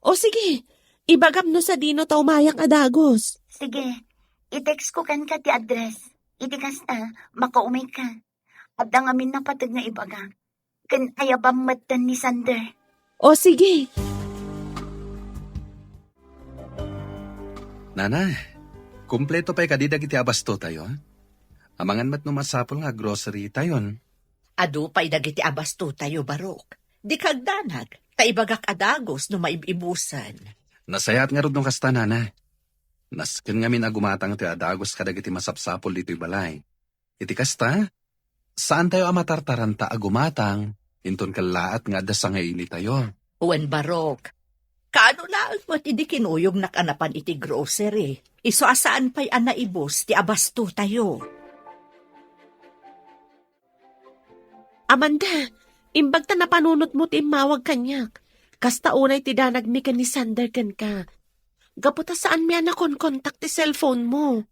O sige, ibagam no sa dino ta umayak adagos. Sige, i-text ko kan ka ti address. Iti kasta, makaumay ka. Abdang amin na patag na ibaga. Kan ayabang matan ni Sander. O sige. Nana, kumpleto pa'y kadidag iti abasto tayo. Amangan mat numasapol nga grocery tayon. Adu pa'y dagiti abasto tayo, Barok. Di kagdanag, taibagak adagos no maibibusan. Nasayat nga rod nung kasta, Nana. Naskin nga min agumatang ti adagos kadag iti masapsapol dito'y balay. Iti kasta, saan tayo amatartaranta agumatang, inton kalaat nga dasangay tayo. Uwan, Barok. Kaano lang mo ti di kinuyog nakanapan iti grocery. Iso asaan pa'y anaibos ti abasto tayo. Amanda, imbag ta napanunot mo ti mawag kanyak. Kasta unay ti danag mi kan ni Sander kan ka. Gaputa saan mi anakon kontak ti cellphone mo.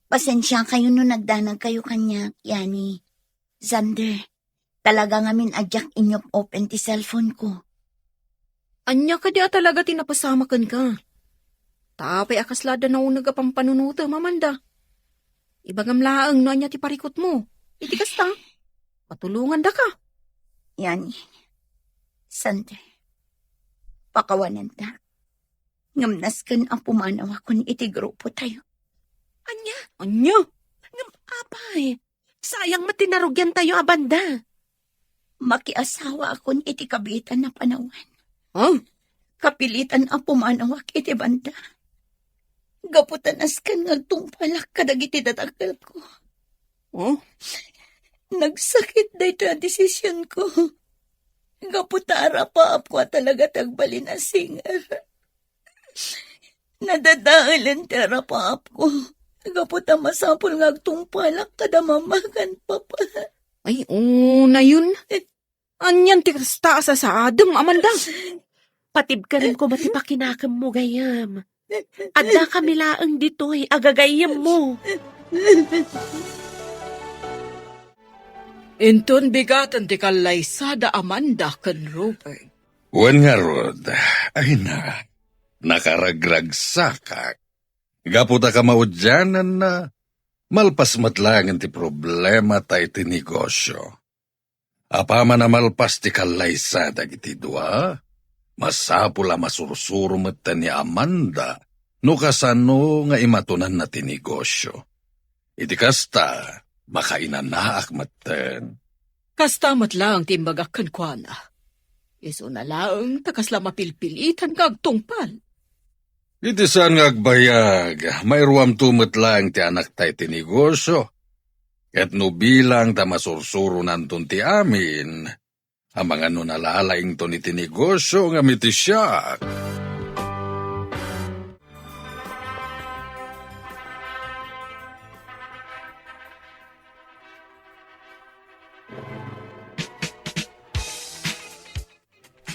Pasensya kayo no nagdanag kayo kanya, Yani. Sander, talaga ngamin adyak inyop open ti cellphone ko. Anya ka di talaga tinapasamakan ka. Tapay akaslada na unag pampanunuta, Mamanda. Ibagam laang no anya ti parikot mo. Iti kasta. Patulungan da ka. Yani, Sander, pakawanan ta. Ngamnas kan ang pumanaw akong iti grupo tayo. Anya? Ngam apay. Sayang matinarugyan tayo abanda. Makiasawa akong iti kabitan na panawan. Oh? Kapilitan ang pumanawak iti banda. Gaputanas kan nagtungpalak kadagiti datakal ko. Oh? Nagsakit da ito ang desisyon ko. Gaputara pa ako talaga tagbalin na singer. Nadadaalan tera pa ako. Gaputa masapul ngagtungpalak kada mamakan papa. Ay, na yun. Anyan ti kasta sa adem, Amanda. Patib ka rin ko matipakinakam mo gayam. Adda kami laang dito'y agagayam mo. Inton bigatan ti kalaysada Amanda kan Robert. Wan nga rod, ay na, nakaragragsakak. Gaputa ka maudyanan na, malpas matlangan ti problema tayo ti negosyo. Apaman na malpas ti kalaysada iti dua, masapula masursuro mata ni Amanda, no kasano nga imatunan na ti negosyo. Iti kasta, makainanaak maten. Kastamat lang timbagakan kwa na. Iso na lang takasla mapilpilitan kagtungpal. Iti saan nga agbayag, mayroam tumot lang ti anak tayo ti negosyo. Ket no bilang ta masursuro nanton ti amin, ang mga no nalalaing to ni ti negosyo nga miti siya.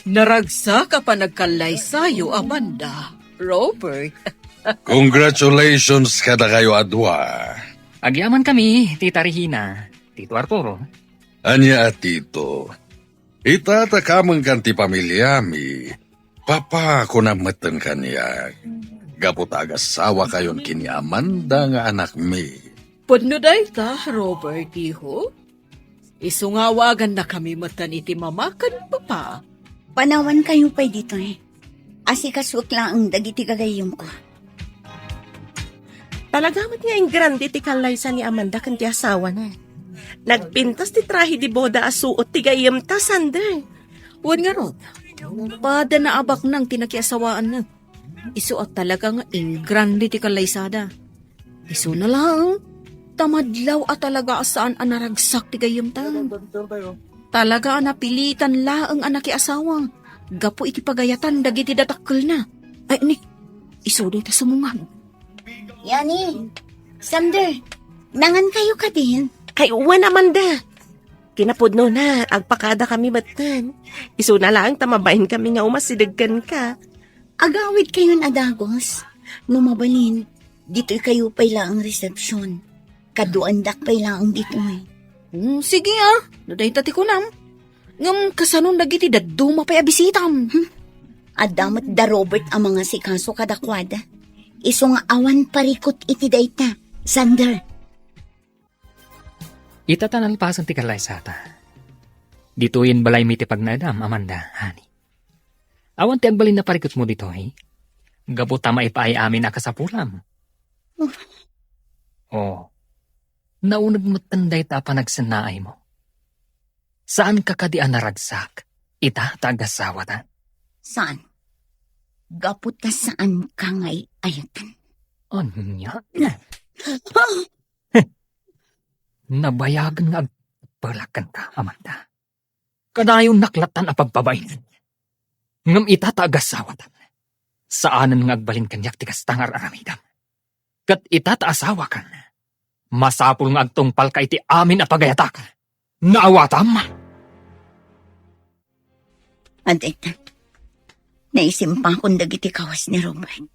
Naragsa ka pa nagkalaysayo, Amanda. Robert. Congratulations kada kayo adwa. Agyaman kami, Tita Regina, Tito Arturo. Anya at tito, itatakamang kan ti pamilyami, papa ko na matan kanya. Gapot agasawa kayon kini Amanda nga anak mi. Pudno day ta, Robert, iho. Isungawagan na kami matan iti mamakan papa. Panawan kayo pa'y dito eh. Asikasuk lang ang dagiti gagayom ko. Talagamit nga yung grande ti kalaysa ni Amanda kan ti asawa na. Nagpintas ti trahi di boda asuot ti gayam ta, Sander. Huwag nga rod. Pada na abak nang tinakiasawaan na. Isuot talaga nga yung grande ti kalaysada. Isu na lang. Tamadlaw at talaga asaan ang naragsak ti gayam ta. Talaga napilitan laang anak asawang. Gapo iti pagayatan dagiti datakkel na. Ay ni, isuday ta sumungan. Yani, Sander, nangan kayo ka din. Kay uwan, Amanda. Kinapudno na, agpakada kami batan. Isu na lang tamabahin kami nga umasidagkan ka. Agawid kayo na dagos. Numabalin, dito'y kayo pa'y lang ang resepsyon. Kaduandak pa'y lang ang dito'y. Sige naday tati ko nam. Ngam kasanon dagiti daduma pa'y abisitam. Adamat da Robert ang mga sikaso kadakwada. Iso nga awan parikot iti dayta, Sander. Itatanalpasan ti kalaysata. Dituin balay mi ti pagnadam, Amanda, hani. Awan ti agbalin na parikot mo dito, eh. Gabo tama ipaay amin akasapulam. Oh. Naunag matanday ta pa nagsanaay mo. Saan ka kadian naragsak? Ita tagasawa ta? Saan? Gapot na saan ka ngay ayatan? Anya? Nabayagan nga agpalakan ka, Amanda. Kadayon naklatan a pagpabayin. Ngam ita tagasawa ta. Saanan nga agbalin kanyak tikas tangar aramidam. Kat ita taasawa kan. Masapul nga agtungpal ka iti amin a pagayatak. Naawatam! Adektan, naisimpa akong dagiti kawas ni Robert.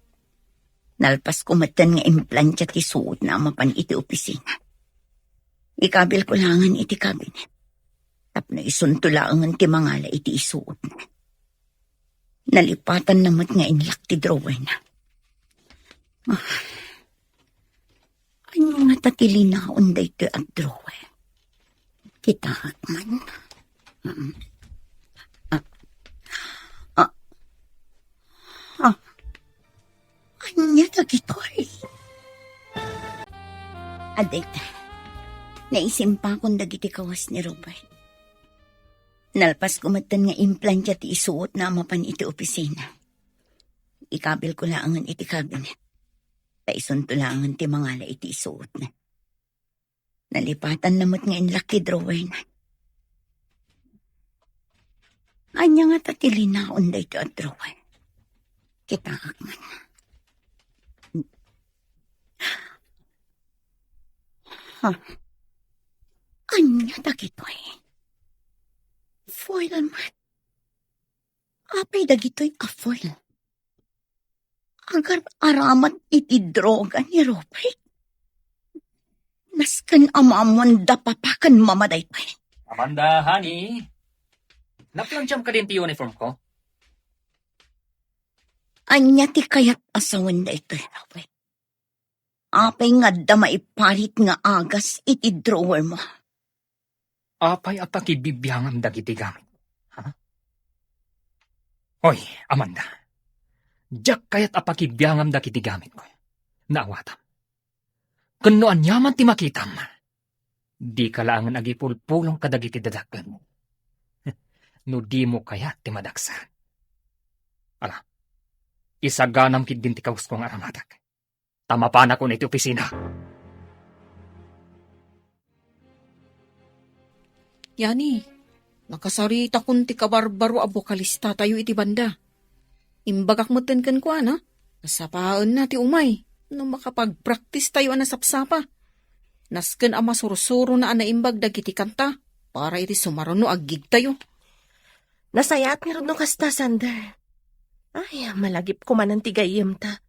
Nalpas kumatan nga implantya ti suot na mapan iti opisina. Ikabil ko langan iti cabinet. Tapno isuntulangan ti mangala iti isuot na. Nalipatan namat nga inlak ti drawer na. Ano nga tatilinaon dayto at drawer. Kita man. Anya dagitoy. Adekta, naisimpa kong dagiti kawas ni Robert. Nalpas kumatan nga implant ti isuot na mapan iti opisina. Ikabil ko laangan iti cabinet. Paison to laangan ti mangala iti isuot na. Nalipatan namot nga in lucky drawer na. Anya nga tatilinaon da ito at drawer. Kita man. Ha? Anya dagitoy? Foil man. Apay dagitoy a foil. Agar aramat iti droga ni Robert. Nasken amamon da papakan mamaday pa. Amanda, honey. Naplansyam ka din ti uniform ko? Anya ti kayat asawan da ito, Robert. Apay nga da maipalit nga agas iti drawer mo. Apay apakibibiyangam dagiti gamit. Ha? Hoy, Amanda. Diyak kayat apakibiyangam dagiti gamit ko. Naawatam. Kano anyaman ti makitam. Di kalaangan agipulpulong kadagiti dadakan. No di mo kaya ti madaksa. Ala, isaganam kid din ti kaus kong aramatak. Tama pa na ko na iti opisina. Yani, nakasarita kun ti kabarbaro abokalista tayo iti banda. Imbagak mo kan kwa na, nasapaan na ti umay, no makapag-practice tayo anasapsapa. Nasken ama surusuro na anaimbag dagiti kanta, para iti sumaruno aggig tayo. Nasayat ni Rodno kasta, Sander. Ay, malagip ko man ang tigayim ta.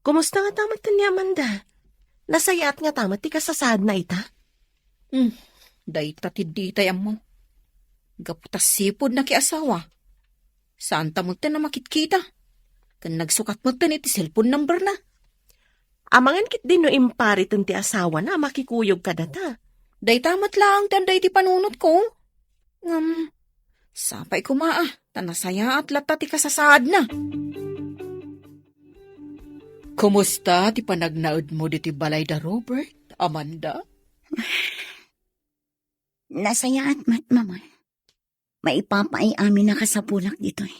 Kumusta nga tamat ka ni Amanda? Nasayat nga tamat ti kasasad na ita? Dayta ti ditay mo. Gaputas sipod na kiasawa. Saan tamot na makitkita? Kan nagsukat mo iti cellphone number na. Amangan kit din no imparit ti asawa na makikuyog ka data. Daytamat lang tanday ti panunot ko. Sapay kumaa, tanasaya at lata ti kasasad na. Kumusta ti panagnaud mo di ti balay da Robert, Amanda? Nasaya at mat, mama. Maipapay amin na kasapulak dito eh.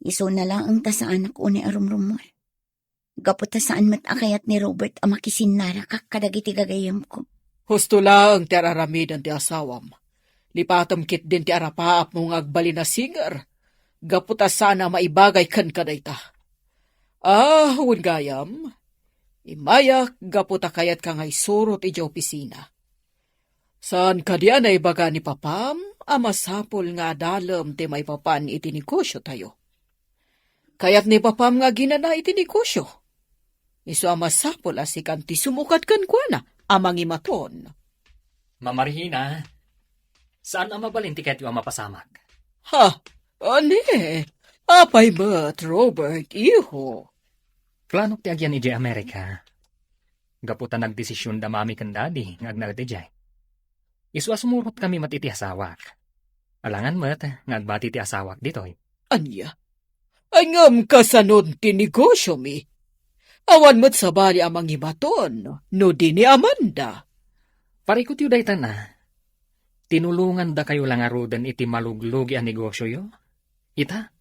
Iso na lang ang ta sa anak ko ni arumrum mo. Gapot ta saan mat akayat ni Robert ang makisinara kakadagiti gagayam ko. Husto lang ti araramidan ti asawam. Lipatam kit din ti arapaap mong agbali na singer. Gapot ta sana maibagay kan kadayta. Huwag gayam. Imayak gapot ta kayat ka ngay surot iti opisina. Saan ka diyan ay baga ni papam, amasapol nga dalam ti may papan iti negosyo tayo. Kaya't ni papam nga ginana iti negosyo. Isu amasapol asikan ti sumukat kan kwa na, amang imaton. Mamarihina, saan ang mabalin ti kayo ang mapasamag? Ha? Ane? Apay ba't, Robert, iho? Klanok ti agyan iti Amerika. Gaputan nagdesisyon da mami kan daddy, ngagnalat iti. Iswa sumurot kami matiti asawak. Alangan mat, ngagbati ti asawak ditoy. Anya? Angam kasanod ti negosyo mi. Awan mat sabali amang ibaton, no di ni Amanda. Parikot yu daytan na. Tinulungan da kayo lang arudan iti maluglugi ang negosyo yo. Ita,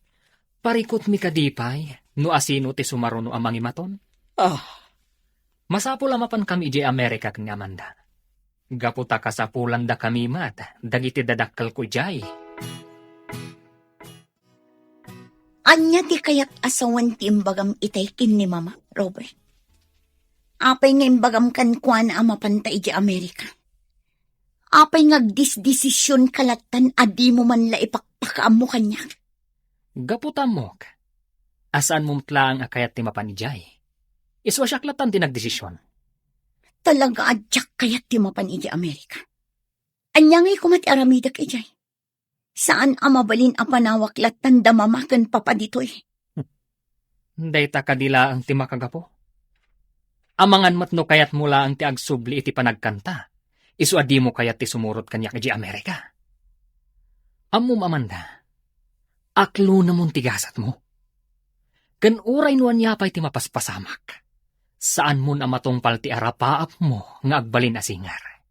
parikot mi kadipay, no asino ti sumaruno amang imaton. Masapul amapan kami iti Amerika kang Amanda. Gaputa kasapulan da kami mat, dagiti dadakkel ko jay. Anya ti kayat asawan ti imbagam itay kin ni Mama, Robert. Apay nga imbagam kan kwa na amapanta iti Amerika. Apay nga disdesisyon kalatan adi mo man la ipakpakaam mo kanya. Gaputa mo, asaan mong tlaang akayat ti mapanijay. Iswa syaklatan ti nagdesisyon. Talaga adyak kayat ti mapan iti Amerika. Anya ngay kumati aramidak ijay. Saan amabalin a panawaklat tanda mamakan papa dito eh. Dayta kadila ang ti makagapo. Amangan mat no kayat mula ang ti agsubli iti panagkanta. Isu adi mo kayat ti sumurot kanya kay Amerika. Ammom Amanda, aklo na mong tigasat mo. Kan uray nuan yapay ti mapaspasamak. Saan mo na matungpal ti arapaap mo nga agbalin asingar.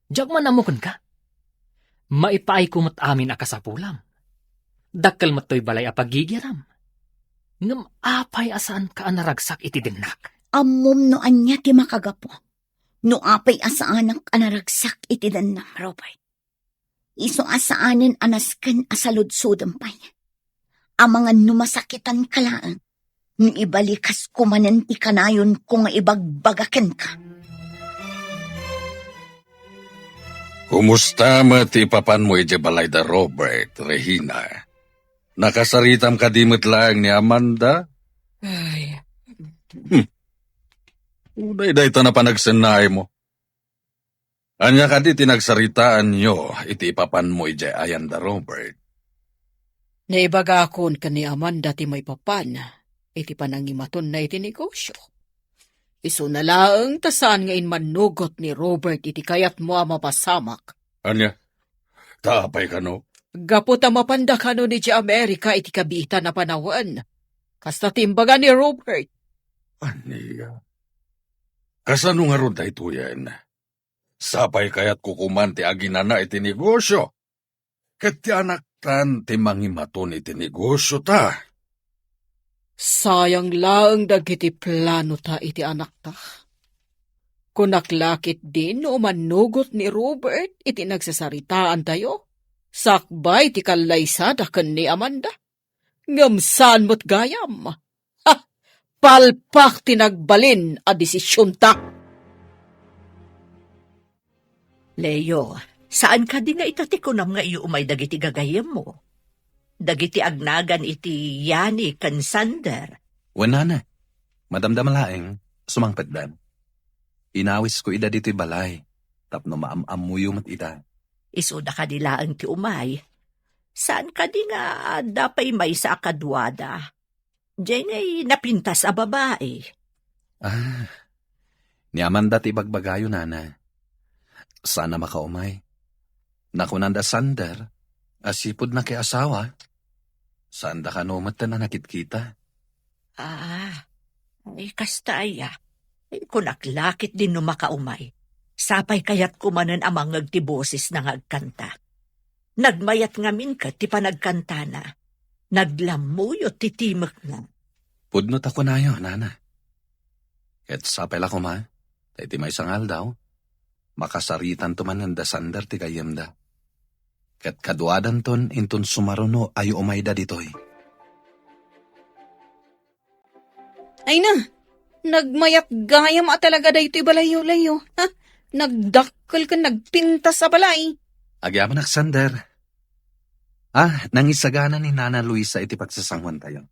Diyak man amukan ka. Maipaay kumot amin akasapulam. Dakkel matoy balay apagigyaram. Ngam apay asaan ka anaragsak iti dinnak. Ammom no anya ti makagapo. No apay asaanak anaragsak iti dannak, Robert. Iso asaanin anasken asaludsudem pay. Amangan numasakitan kalaan. Ni ibalikas kumanen ti kanayon kung ibagbagaken ka. Kumusta ti papan mo balay da Robert, Regina? Nakasaritam ka dimit lang ni Amanda? Ay, Uday dayta na panagsanay mo. Anya ka di tinagsaritaan nyo, iti papan mo ayan da Robert. naibaga akon ka ni Amanda ti may papan, iti panangimaton na iti negosyo. Isu na laeng tasaan ngayon manugot ni Robert iti kayat mo mapasamak. Anya, tapay ka no? Gapot ang mapanda ka no ni Amerika iti kabita na panawan. Kasta timbaga ni Robert. Anya, kasano nga ron ito yan? Sapay kaya't kukuman ti aginana iti negosyo. Ket ti anak tan ti mangimaton iti negosyo ta. Sayang laeng dagiti plano ta iti anak ta. Kunaklakit din no manugot ni Robert iti nagsasaritaan tayo. Sakbay ti kalaysada ken ni Amanda. Ngamsan mo't gayam. Ha! Palpak tinagbalin a desisyon ta. Leo, saan ka di nga itatikunam nga iyo umay dagiti gagayem mo? Dagiti agnagan iti Yani kan Sander. Wala na. Madamdam laeng, sumangpet dan. Inawis ko ida dito'y balay. Tapno maamamuyo mat ida. Isuda ka nila ang ti umay. Saan ka di nga dapay may sa akadwada? Diyan ay napintas a babae. Ah, ni Amanda ti bagbagayo nana. Sana makaumay. Nakunanda Sander, asipod na kay asawa. Saan da ka numat na nakit-kita? Kasta aya. Kunaklakit din no makaumay. Sapay kayat kumanan amang agtibosis na ngagkanta. Nagmayat ngamin ka ti panagkanta na. Naglamuyo ti timek na. Pudnot ako na yun, nana. Ket sapay la kuma, tayo ti may sangal daw. Makasaritan to man da Sander ti kayem da. Ket kaduadan ton inton sumaruno ayo umayda ditoy. Ay na, nagmayat gayam at talaga da ito'y balayo-layo. Ha? Nagdakkel ka nagpintas sa balay. Agyaman ak Sander. Nangisagana ni Nana Luisa iti pagsasangwan tayo.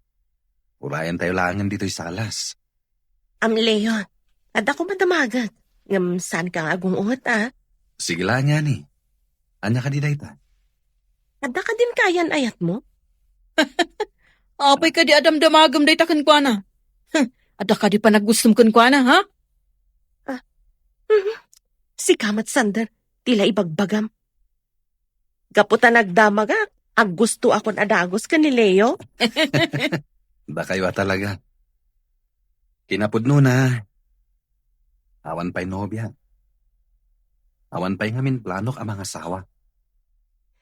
Urayan tayo langan dito'y salas. Leo, ada ko madamagat. Ngam saan ka agungungot Sige lang niya ni. Anya ka di dayta? Ada ka din kayan ayat mo? Apay ka di adam damagam day takan kwa na. Ada ka di pa nagustom kan kwa na, ha? Si Kamat Sander, tila ibagbagam. Gaputa nagdamaga, ag gusto akon adagos ka ni Leo. Da kayo talaga. Kinapudno na. Awan pa'y nobya. Awan pa'y ngamin planok ang mga asawa.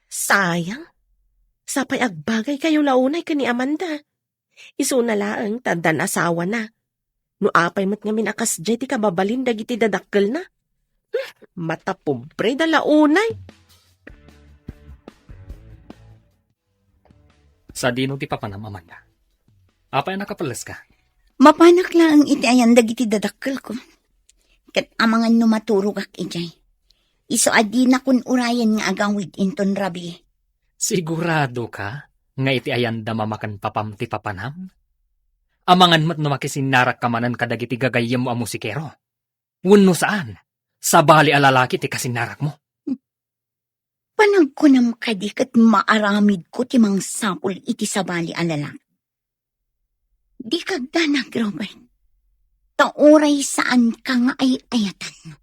Sayang. Sapay agbagay kayo launay ka ni Amanda. Isu na laang tandan asawa na. No apay mo't ngamin akas jay ti kababalin dagiti dadakkel na. Mata pobre da launay. Sa dino ti papanam Amanda. Apay nakapalas ka? Mapanak lang iti ayan dagiti dadakkel ko. Kat amangan no maturog ak ijay. Iso adi na kun urayan nga agawid inton rabi. Sigurado ka nga iti ayanda mamakan papam ti papanam? Amangan mat no makisinarak kamanan kadagiti gagayem mo a musikero. Wenno saan? Sa bali alalaki ti kasinarak mo. Panagkunam kadi kat maaramid ko ti mang sapul iti sabali alala. Di kagdanag, Robert. Ta Tauray saan ka nga ay ayatan.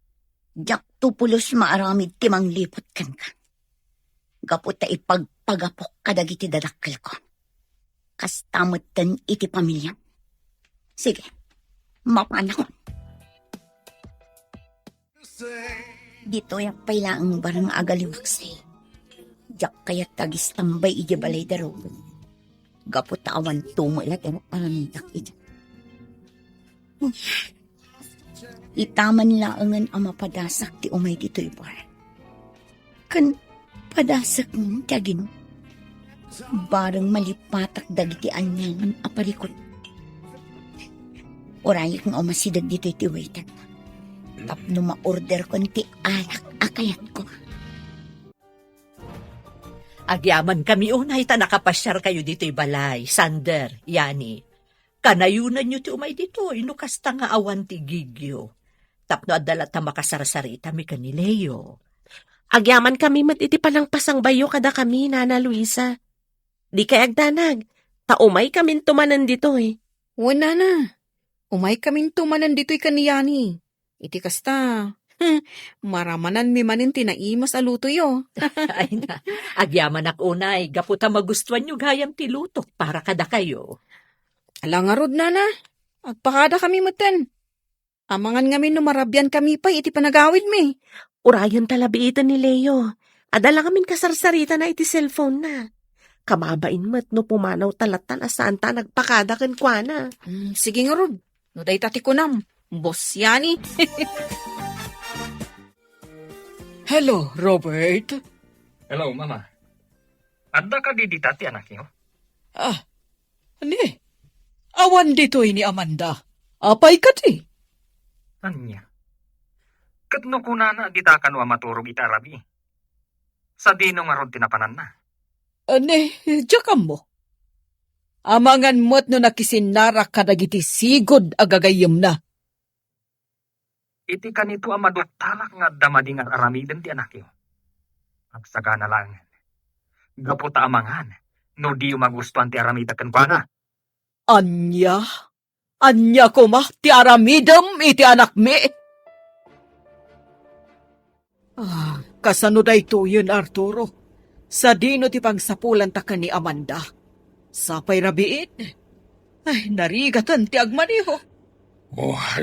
Jak tupulos maaramid timang lipot kan ka. Gapot ta ipagpagapok kadagiti dadakkel ko. Kastamutan iti pamilya. Sige, mapanakon. Dito yak pala ang barang agaliwaksay. Jak kayat tagis tambay iji balay darogon. Gapot ta awan tumulat ang paramitak iti. Itaman laangan ang mapadasak ti umay dito'y bar. Kan padasak ng tiyagino. Barang malipatak dagiti anyan aparikot. Oray kung umasidag dito'y ti waitan. Tapno ma-order ko ti alak akayat ko. Agyaman kami unay ta nakapasyar kayo dito'y balay, Sander, Yani. Kanayunan nyo ti umay dito, inukasta nga awan ti gigyo. Tapno adala ta makasarasarita mi kanileyo. Agyaman kami mat iti palang pasang bayo kada kami, Nana Luisa. Di kay agdanag, taumay kamin tumanan dito eh. Wala na. Umay kaming tumanan dito'y kaniyani. Iti kasta. Maramanan mi manin tinaimas aluto yo. Ay na, agyaman ak unay, gaputa magustuhan nyo gayam ti lutok para kada kayo. Alangarod na na. Agpakada kami matan. Amangan ngamin numarabyan kami pa iti panagawid mi. Urayan talabiitan ni Leo. Adala kamin kasarsarita na iti cellphone na. Kamabain mat no pumanaw talatan asaan ta nagpakada kan kwa na. Sige nga rod. No day tati ko nam. Boss Yani. Hello, Robert. Hello, Mama. Adda ka di ditati anak niyo? Ani? Awan dito'y ni Amanda. Apay ka ti. Anya? Katno kunana dita kanwa maturog ita Arabi. Sa dino nga rod tinapanan na. Ani, jakam mo. Amangan mo't no nakisinarak kadagiti sigod agagayam na. Iti kanito ang maduktalak nga damading at aramiden ti anak niyo. Agsagana lang. Gaputa amangan. No di magustuhan ti aramida kan kwa na. Anya? Anya ko ma, ti aramidam iti anak mi. Kasano day to yun, Arturo? Sa dino ti pangsapulan ta ka ni Amanda. Sapay rabiit. Ay, narigatan ti agmaniho.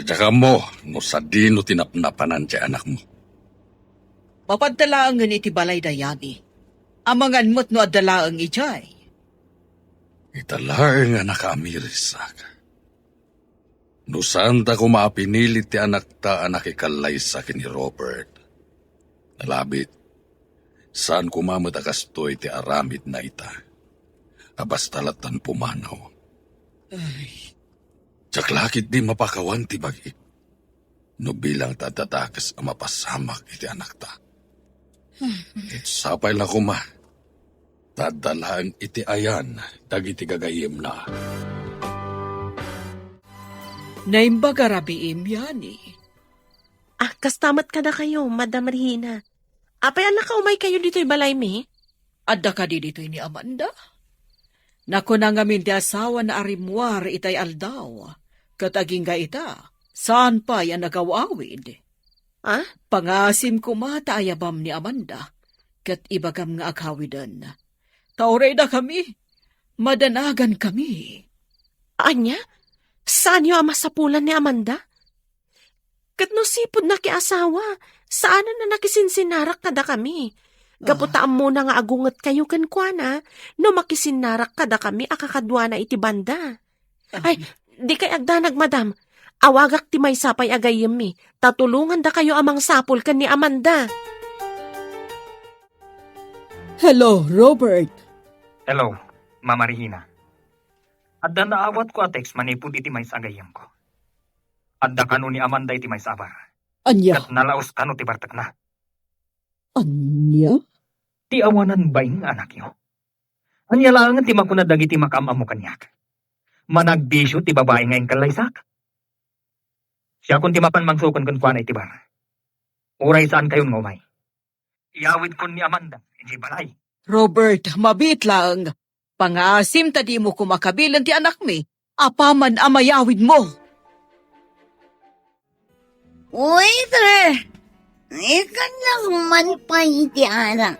Tsaka mo, no sa dino tinapnapanan ti anak mo. Papadalaangan iti balay dayani. Amangan mo't no adalaang ijay. Italaang nga nakaamirisak. No saan ta kumapinilit ti anak ta anak ikalay sa akin ni Robert. Nalabit, saan kumamatakas ti aramid na ita. Abas talatan pumanaw. Tsaklakit di mapakawan ti bagi. No bilang tatatakas ang mapasamak iti anak ta. Sapay lang kuma. Tadalaan iti ayan, dagiti gagayim na. Naimbaga rabiim yani. Kastamat ka na kayo, Madam Regina. Apay anak ka umay kayo dito'y balay mi? Adda ka di dito'y ni Amanda. Naku na ngamin ti asawa na arimwar itay aldaw. Kataging ga ita, saan pa yan nagawawid? Pangasim ko mata ayabam ni Amanda. Kat ibagam nga aghawidan. Tauray na kami. Madanagan kami. Anya? Saan yung amasapulan ni Amanda? Kat no sipod na kiasawa, saan na nakisinsinarak kada kami? Gaputaan mo na nga agungat kayo kankwana, no makisinarak kada kami akakadwa na iti banda. Ay, di kay agdanag, madam. Awagak ti may sapay agayem mi. Tatulungan da kayo amang sapul kan ni Amanda. Hello, Robert. Hello, Mama Regina. Adda naawat ko a text manipod iti may sagayam ko. Adda kano ni Amanda iti may sabar. Anya? Kat nalaos kano ti bartak na. Anya? Ti awanan ba yung anak nyo? Anya lang ti makunadag iti makamamu kanyak. Managbisyo ti babae ngayong kalaysak. Siya kung ti mapan mangsukon kan kwa na iti bar. Uray saan kayon ngumay. Iawid kon ni Amanda, iti balay. Robert, mabit lang. Pangasim tadi mo kumakabilan ti anak mi. Apaman amayawid mo. Waiter! Ikan lang man pa iti ara.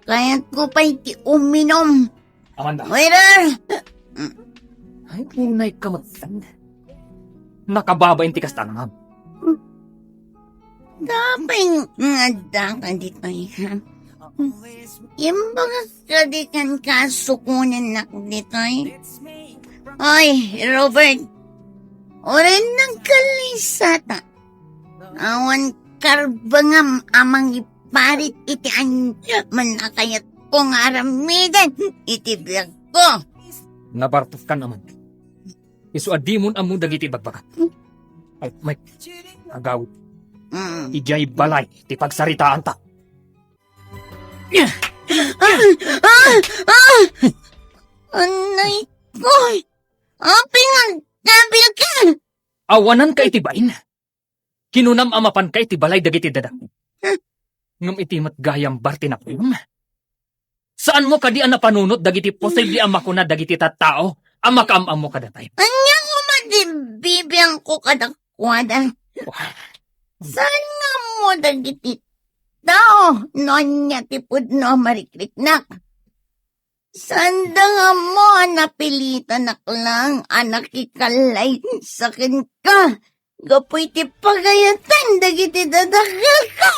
Kaya't ko pa iti uminom. Amanda, Waiter! ay unay kamatan. Nakababa inti kas tanam. Taping nga ka dito ha. Yung mga kadikan kasukunan na dito Oy, Robert. Oren ng kalisata. Awan karbangam amang iparit iti man na kayat kong aramidan iti blag ko. Nabartos ka naman. Isu adimon amo dagiti bagbagat. Ay, may agawit. Ijay balay, ti pagsaritaan ta. Anay ko. Pingang gabil ka. Awanan ka itibain. Kinunam amapan ka iti balay dagiti dadak. Ngam iti matgayam barti na kuyum. Saan mo kadi ang napanunot dagiti posible ang makuna dagiti tattao ang makaamam mo kadatay? Anya ko madibibiyang ko kadakwada. Saan nga mo dagiti tao? Nonya tipod no marikriknak. Sanda nga mo napilitan na lang anak ikalay sakin ka. Gapoy ti pagayatan dagiti dadakil ka.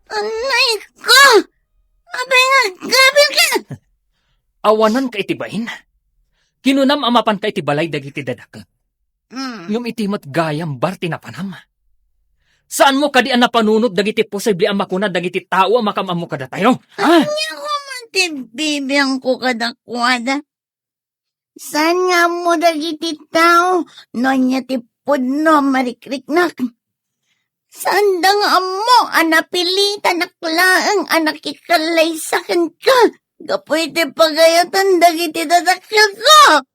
Anay ko. Abay nga, gabil ka. Awanan ka itibain. Kinunam amapan ka iti balay dagiti dadak. Ngam iti matgayam barti na panam. Saan mo kadi ang napanunot dagiti posible ang makuna dagiti tao ang makamam mo kadatayo? Anya ko matibibiyang ko kadakwada. Saan nga mo dagiti tao? Nonya tipod no marikriknak. Saan da nga mo anapilitan nakulaang anak ikalay sakin ka? Gapoy ti pagayatan dagiti dadakil ko.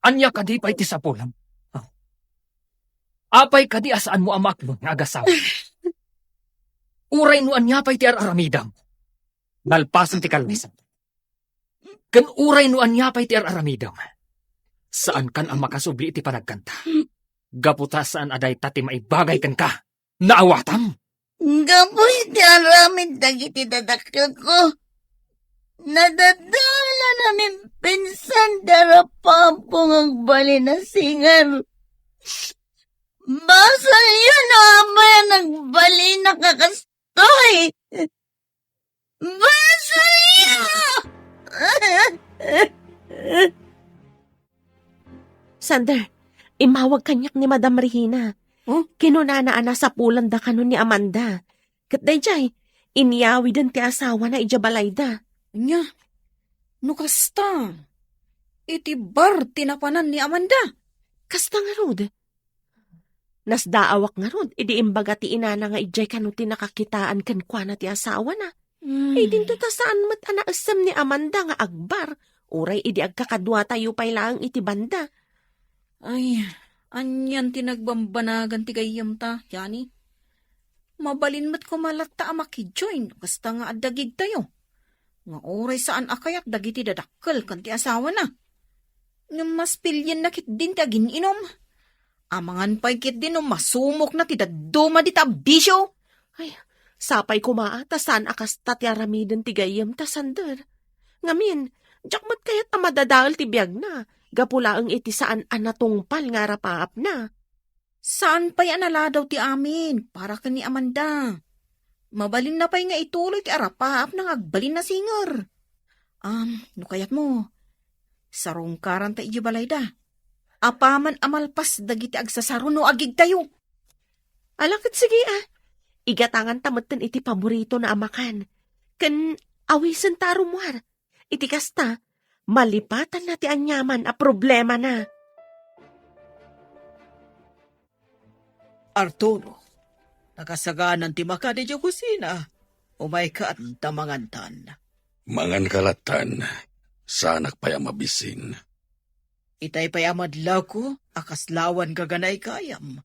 Anya kadi pa iti sapulam. Apay kadi asaan mo amaklon nga agasawa. Uray no anya pa iti araramidam. Nalpasan ti kalwisan. Kan uray no anya pa iti araramidam. Saan kan ang makasubli iti panagkanta? Gaputa saan aday tati maibagay kan ka. Naawatam. Gapoy ti aramid dagiti dadakil ko. Nadadala namin pinsan darapapong agbali na singar. Basa yun amay nagbali na kakastoy. Basa yun! Sander, imawag kanyak ni Madam Regina. Kinunanaan na sa pulan da kanon ni Amanda. Kat dayjay, iniyawi din ti asawa na ijabalayda. Anya, no kasta. Iti bar tinapanan ni Amanda. Kasta nga rod. Nasdaawak nga rod, idi imbaga ti inana nga ijay kano ti nakakitaan kan kwa na ti asawa na. Ay dinto ta saan mat anaasam ni Amanda nga agbar. Uray idi agkakadwa tayo pay lang iti banda. Ay, anyan tinagbambanagan ti gayam ta, yani. Mabalin mat kumalat ta amakijoin, kasta nga adagig tayo. Nga oray saan akayat dagiti dadakkel kan ti asawa na. Nga mas pilyan na kit din ti agin inom. Amangan pa'y kit din masumok na ti daduma di tabisyo. Ay, sapay kumaa, tasan akas tatyaramiden ti gayam ta Sander. Ngamin, jakmat kayat amadadaal ti biyag na. Gapulaang iti saan anatungpal nga rapaap na. Saan pa'y anala daw ti amin, para ka ni Amanda. Mabalin na pa'y nga ituloy ti arapaap nang agbalin na singer. No kayat mo, sarong karan ta ijibalayda. Apaman amalpas dagiti agsasaro no agig tayo. Alakit sige Igatangan tamutin iti paborito na amakan. Ken awisan tarumwar. Iti kasta, malipatan na ti anyaman a problema na. Arturo, nakasaganan ti makadi di kusina. Umay ka at tamangantan. Mangan kalatan, sanak pa'y mabisin. Itay pa'y amadlaw ko, akaslawan gaganay kayam.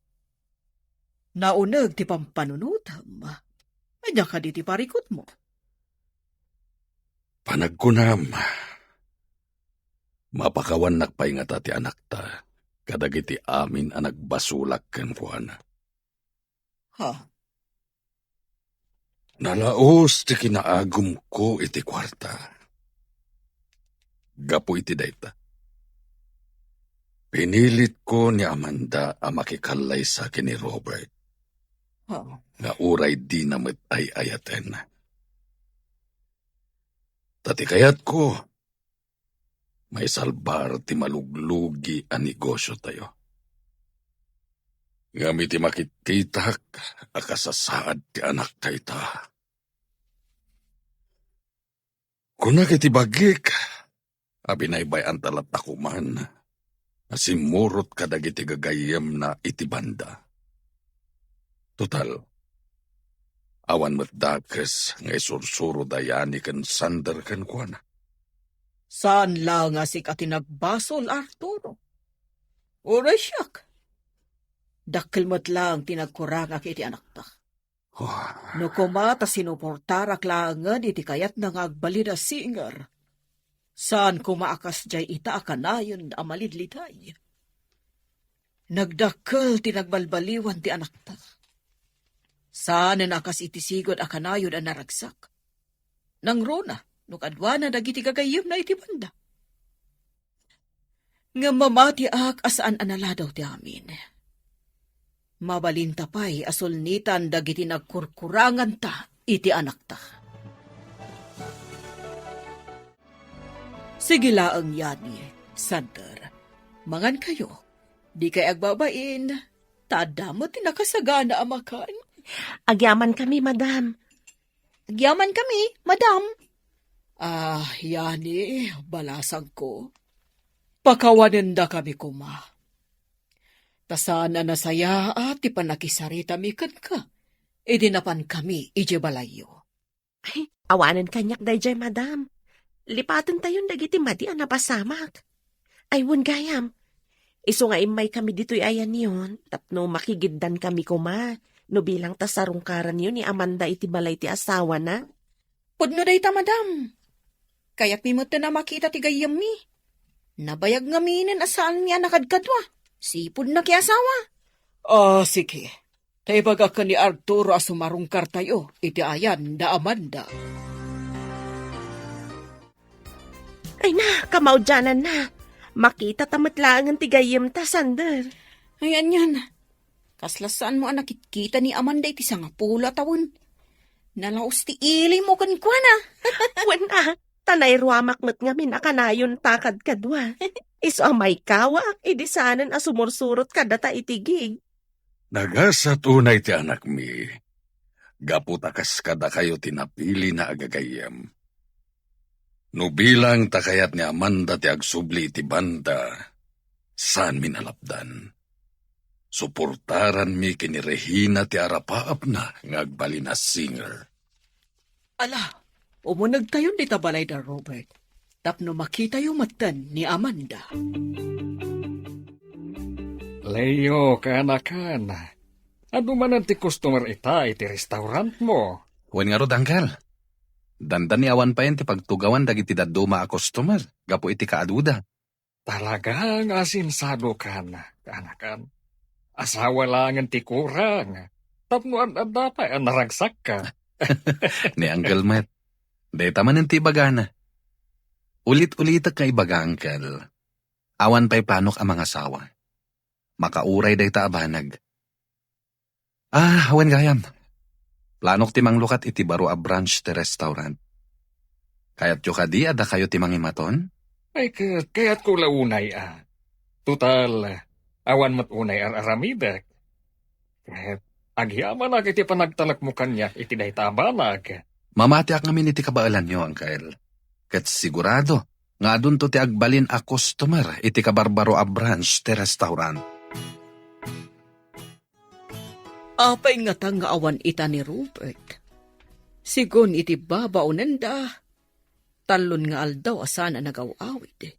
Naunag ti pampanunutam. Adya ka di ti parikot mo. Panagkunam, Mapakawan nakpaingat ti anak ta. Kadagiti amin ang nagbasulak ken kuana. Ha? Nalaos ti kinaagum ko iti kwarta. Gapo iti dayta. Pinilit ko ni Amanda ang makikalay sa akin ni Robert. Ha? Nga uray di namit ay ayaten. Tati kayat ko, may salbar ti maluglugi ang negosyo tayo. Ngamit ti makititak, akasasaad ti anak tayo ta. Kuna kiti bagik, abinaybay ang talat ako man, asimurot kadagiti gagayem na iti banda. Total, awan mo't dakes ngay sursuro dayani kan sander kan kuana. Saan lang nga si katinagbasol, Arturo? Uray siyak. Dakil mo't lang tinagkurang iti anak ta. Oh, No kumata sinuportarak langan iti kayat nang agbalida singer. Saan kumaakas jay ita akanayon amalidlitay. Nagdakkel tinagbalbaliwan ti anak ta. Saan nakas iti sigod akanayon ang naragsak. Nang rona, no kadwana dagiti gagayim na iti banda. Nga mamati ak asaan analadaw ti amin. Mabalinta pa'y asulnitan dagiti nagkurkurangan ta iti anak ta. Sige laang yani, Sander. Mangan kayo, di kay agbabain, tadamot tinakasagana amakan. Agyaman kami, madam. Agyaman kami, madam. Ah, yani, balasang ko. Pakawanin da kami kuma. Tasana na saya at ipanakisarita mikan ka. Idinapan kami, ije balayo. Ay, awanan kanyak dayjay, madam. Lipatan tayon dagiti madi ang napasamak. Ay, wun gayam. Iso nga imay kami dito'y ayan niyon, tapno makigiddan kami kuma. No bilang tasarungkaran yun ni Amanda iti balay ti asawa na. Pudno day ta, madam. Kayak mi mo na makita ti gayam mi. Nabayag nga minin asaan niya nakadkadwa. Sipod na kiasawa. Sige. Tay baga ka ni Arturo asumarungkar tayo. Iti ayan da Amanda. Ay na, kamaudyanan na. Makita tamat lang ang tigayim ta, Sander. Ayan yan. Kaslasaan mo ang nakikita ni Amanda iti sangapula tawon. Nalaos ti ili mo kan kwa na. Wala, tanay ruamak met nga minakanayon takad kadwa. Iso amay kawak, idisanan asumursurot kadata itigig. Nagasa tunay ti anak mi. Gaputakas kada kayo tinapili na agagayam. No bilang takayat ni Amanda ti agsubli ti banda, saan minalapdan? Suportaran mi kini Regina ti arapaap na ngagbalin as singer. Ala, umunag tayo di tabalay da Robert. Tapno makita yung matan ni Amanda. Leo, kanakan. Ano man ang ti customer ita iti restaurant mo? Wen nga rod, angkel. Dandan ni awan pa yan ti pagtugawan dagiti daduma a customer. Gapo iti kaaduda. Talagang asinsado kan, kanakan. Asawa lang ang ti kurang. Tapno ang dapat ang naragsak ka. Ni Uncle Matt. Deta man ang ti bagana. Ulit-ulit kay baga, Uncle. Awan pa'y planok ang mga asawa. Makauray dayta abanag. Awan gayam. Planok timang lukat iti baro a branch ti restaurant. Kayat yo kadi ada kayo timang imaton? Ay, kaya't ko launay Total, awan mat unay aramidak. Kahit agyaman na iti panagtalak mo kanya iti daytabanag. Mamatiak ngamin iti kabaalan nyo, Uncle. Kat sigurado, nga dun to ti agbalin a customer iti kabarbaro a branch ti restaurant. Apay nga tang nga awan ita ni Rupert. Sigun iti babaunan da. Talon nga aldaw asana nagaw-awid.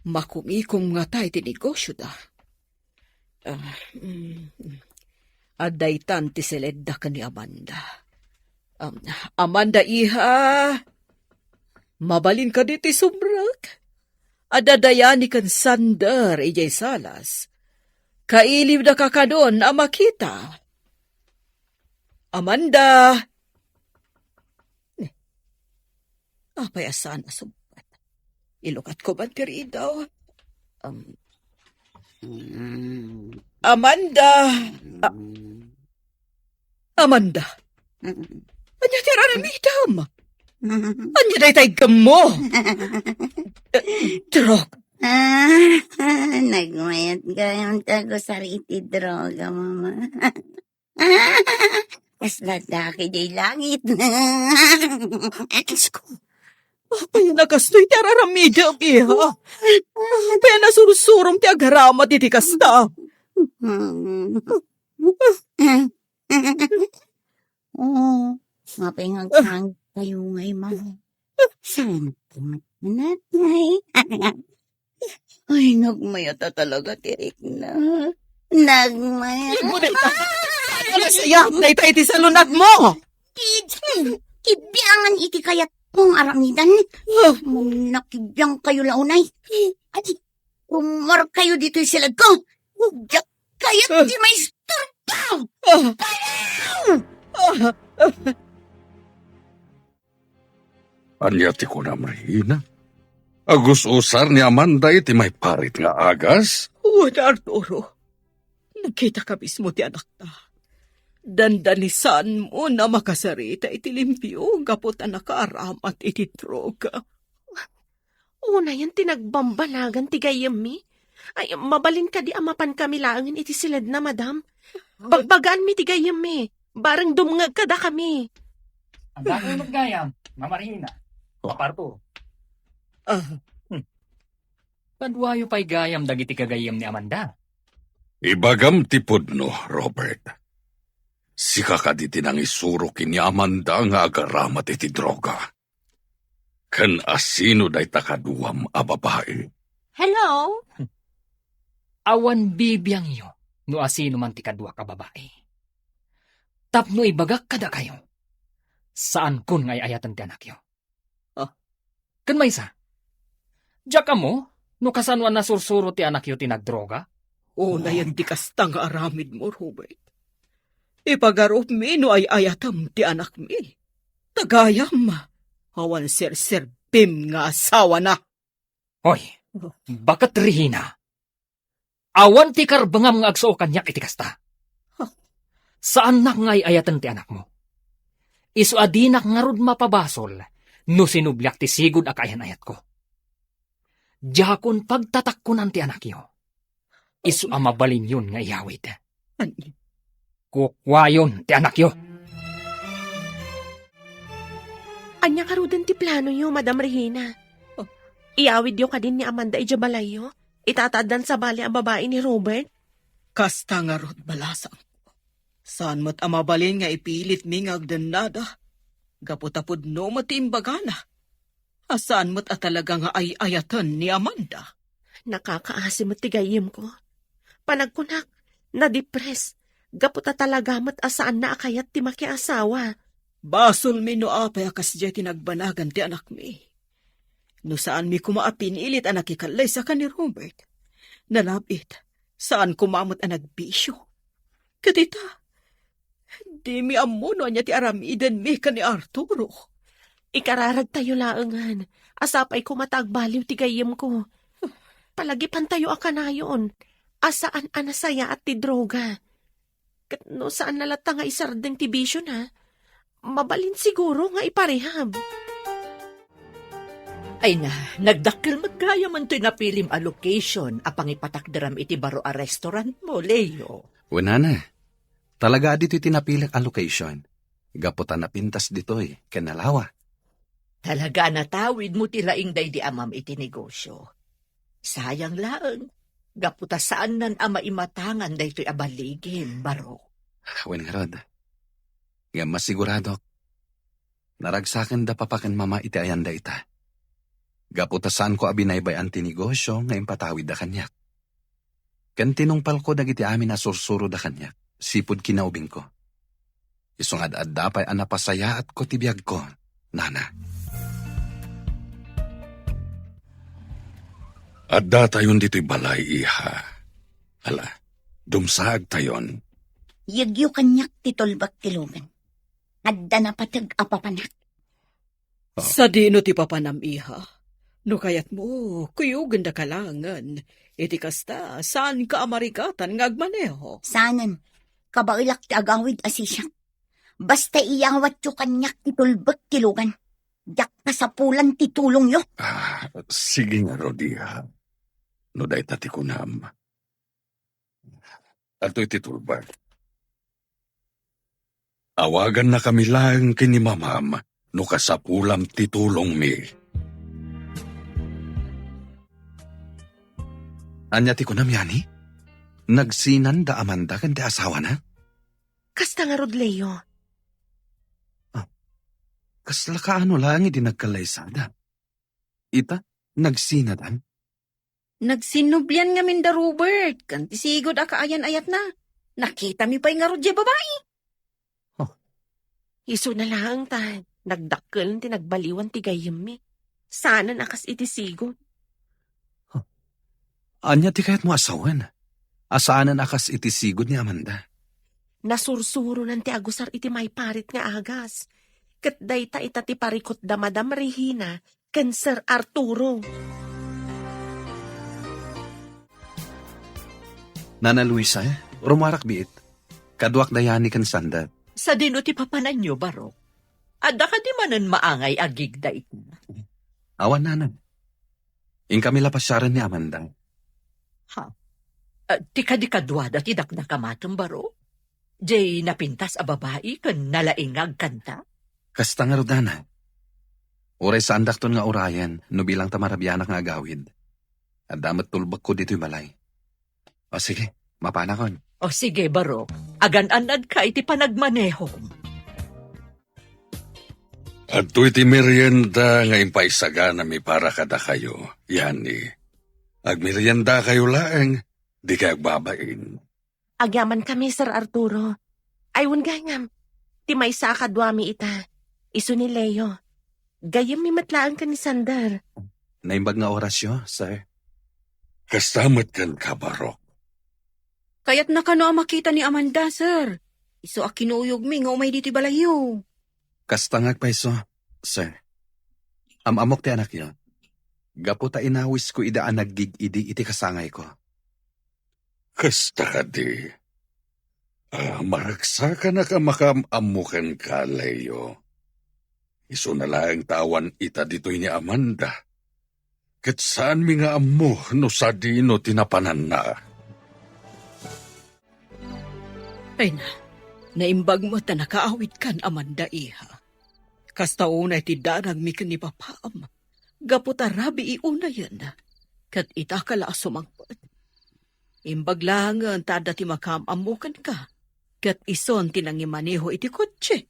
Makumikom nga tayo ti negosyo da. Adaytan ti seledda ka ni Amanda. Amanda iha, mabalin ka di ti subrak. Adadayani kan Sander, ijay salas. Kailiw na kakadon na makita. Amanda! Apay asan na sumpat. Ilukat ko ba tiri daw? Amanda! Amanda! Anya tira rin idam? Anya day tay gamo? Trok! Nagmayat gayong tago sa riti droga, mama. Kasladaki day langit. Diyos ko. Apay nakastoy ti araramidam, iha. Apay nasurusurom ti agarama ti kasta. Oo, mapingagkang kayo ngay, mama. Sana pumatmanat ngay. Ay, nagmayata talaga, tirik na. Nagmayata. Alas iya, naitay ti salunat mo. Kibiyangan iti kayat kong aramidan. Nakibiyang kayo launay. Ay, umar kayo dito silad ko. Diyak kayat di may sturbaw. Anya ti ko na Rehina. Agus usar ni Amanda iti may parit nga agas. Wala, Arturo. Nakita ka mismo ti anak ta. Dandanisan mo na makasarita iti limpyo, gapot na nakaaramat iti droga. Una yan tinagbambalagan ti gayami. Ay, mabalin ka di amapan kami laangin iti silad na, madam. Bagbagaan mi ti gayami. Barang dumngag kada kami. Ang dami maggayam, mamarihina. Paparto. Padwayo pa'y gayam dagiti kagayam ni Amanda. Ibagam tipod no, Robert. Sika ka di tinang isuro kini Amanda nga agaramat iti droga. Kan asino day takaduam a babae. Hello? Awan bibiyang iyo, no asino man ti kadwa ka babae. Tapno ibagak kada kayo. Saan kun ngay ayatan ti anak yo? Kan may isa? Diyak ka mo, no kasanwan na sursuro ti anak yo tinagdroga? Una yan di kasta nga aramid mo, Robert. Ipagarop mi no ay ayatam ti anak mi. Tagayam, awan ser-serbim nga asawa na. Hoy, bakat Rehina? Awan ti karbangam nga agso kanyak iti kasta. Saan nak ngay ayatan ti anak mo? Isu adinak nga rod mapabasol, no sinublyak ti sigud akayan ayat ko. Diyakon pagtatakkunan ti anak yo. Isu amabalin yun nga iyawid. Kukwayon ti anak yo. Anya karudan ti plano yo, Madam Rehina. Iawid yo ka din ni Amanda ijabalay yo. Itatadan sa bali ang babae ni Robert. Kasta nga rod balasang ko. Saan mo't amabalin nga ipilit mi nga agdanada. Gaputapod no matiimbagana. Asaan mo't atalaga nga ay ayatan ni Amanda. Nakakaasim at tigayim ko. Panagkunak, na-depress. Gaputa talaga mat asaan na akayat ti makiasawa. Basol mi no apay akas diya tinagbanagan ti anak mi. No saan mi kumaapin ilit anak ikalay sa ka ni Robert. Nalabit, saan kumamot ang nagbisyo. Kadita, di mi amuno niya ti aramidan mi ka ni Arturo. Ikararag tayo laangan. Asapay ko matagbaliw ti gayim ko. Palagipan tayo akanayon. Asaan anasaya at ti droga. Kat no saan nalata nga isardeng ti bisyo na. Mabalin siguro nga iparehab. Ay na, nagdakil magkaya man to'y napilim a location apang ipatakdaram iti baro a restaurant mo, Leo. Wala na. Talaga dito tinapilik a location. Gaputan na pintas dito'y, kanalawa. Talaga natawid mo tilaing day di amam iti negosyo. Sayang laang, gaputa saan nan ama imatangan day to'y abaligin, baro. Wen nga rod. Nga masigurado. Naragsakan da papakan mama iti ayan da ita. Gaputa saan ko abinaybay ang tinegosyo nga impatawid da kanyak. Kan tinungpal ko dagiti amin na sursuro da kanyak. Sipod kinaubing ko. Isungad at dapay anapasaya at ko tibiyag ko, nana. At datayon dito'y balay, iha. Hala, dumsaag tayon. Yagyo kanyak titulbak tilugan. Adda na patag apapanak. Sa dino ti papanam, iha. No kayat mo, kuyugan da kalangan. Iti kasta, saan ka amarikatan ng agmaneho? Sanan, kabailak ti agawid asisyak. Basta iyawat yo kanyak titulbak tilugan. Yak kasapulan titulong yo. Sige nga, Rodiha. No day tati kunam. Ato'y titulbag. Awagan na kami lang kini mamam no kasapulam titulong mi. Anya ti kunam yani? Nagsinan da Amanda kan ti asawa na? Kasta nga rod, Leo. Kasla kaano lang di nagkalaysada. Ita, nagsinadan? Nagsinubyan nga min da Robert. Kanti sigod akaayan ayat na. Nakita mi pa'y nga rod ya babae. Iso na lang ta. Nagdakkel ti nagbaliwan ti gayem mi. Sana nakas iti sigod. Anya ti kayat mo asawan? Asaanan akas iti sigod ni Amanda? Nasursuro nan ti agusar iti may parit nga agas. Kat dayta ita ti parikot da Madam Regina ken Sir Arturo. Nana Luisa, rumarak biit. Kaduak dayani kan sandat. Sa dino ti papanan nyo, Barok? Adda ka di manan maangay agig da ito. Awan nanan. In kami lapasyaran ni Amanda. Ti kadikadwada ti dakdakamatong, Barok? Jay napintas a babae kan nalaingag kanta? Kasta nga rodana. Oray sa andakton nga orayan, no bilang tamarabyanak nga agawid. At damat tulbak ko dito'y balay. O sige, mapanakon. O sige, Barok. Agan-anad ka iti panagmaneho. At iti merienda nga impaisaga na mi para kada kayo. Yani, agmerienda kayo laeng, di kayo agbabain. Agyaman kami, Sir Arturo. Ayun gangam. Ti may sakadwami ita. Iso ni Leo. Gayam mi matlaan ka ni Sandar. Naimbag nga orasyo, sir. Kastamat kan ka, Barok. Kaya't nakano ang makita ni Amanda, sir. Iso akinuyog mi nga umay diti balayo. Kasta nga paiso, sir. Amok ti anak yun. Gapo ta inawis ko idaan nagdig-idi iti kasangay ko. Kasta ka di. Maragsa na ka makamamukan ka, Leo. Iso na lang tawan ita dito'y ni Amanda. Kat saan mi nga amo no sa dino tinapanan na. Ay na, naimbag mo ta nakaawit kan Amanda, iha. Kasta unay ti darag mi kan ni papaam. Gaputa rabi iuna yan. Kat ita kala sumangpot. Imbag lang tada ti makamamukan ka. Kat ison tinangimaneho iti kotse.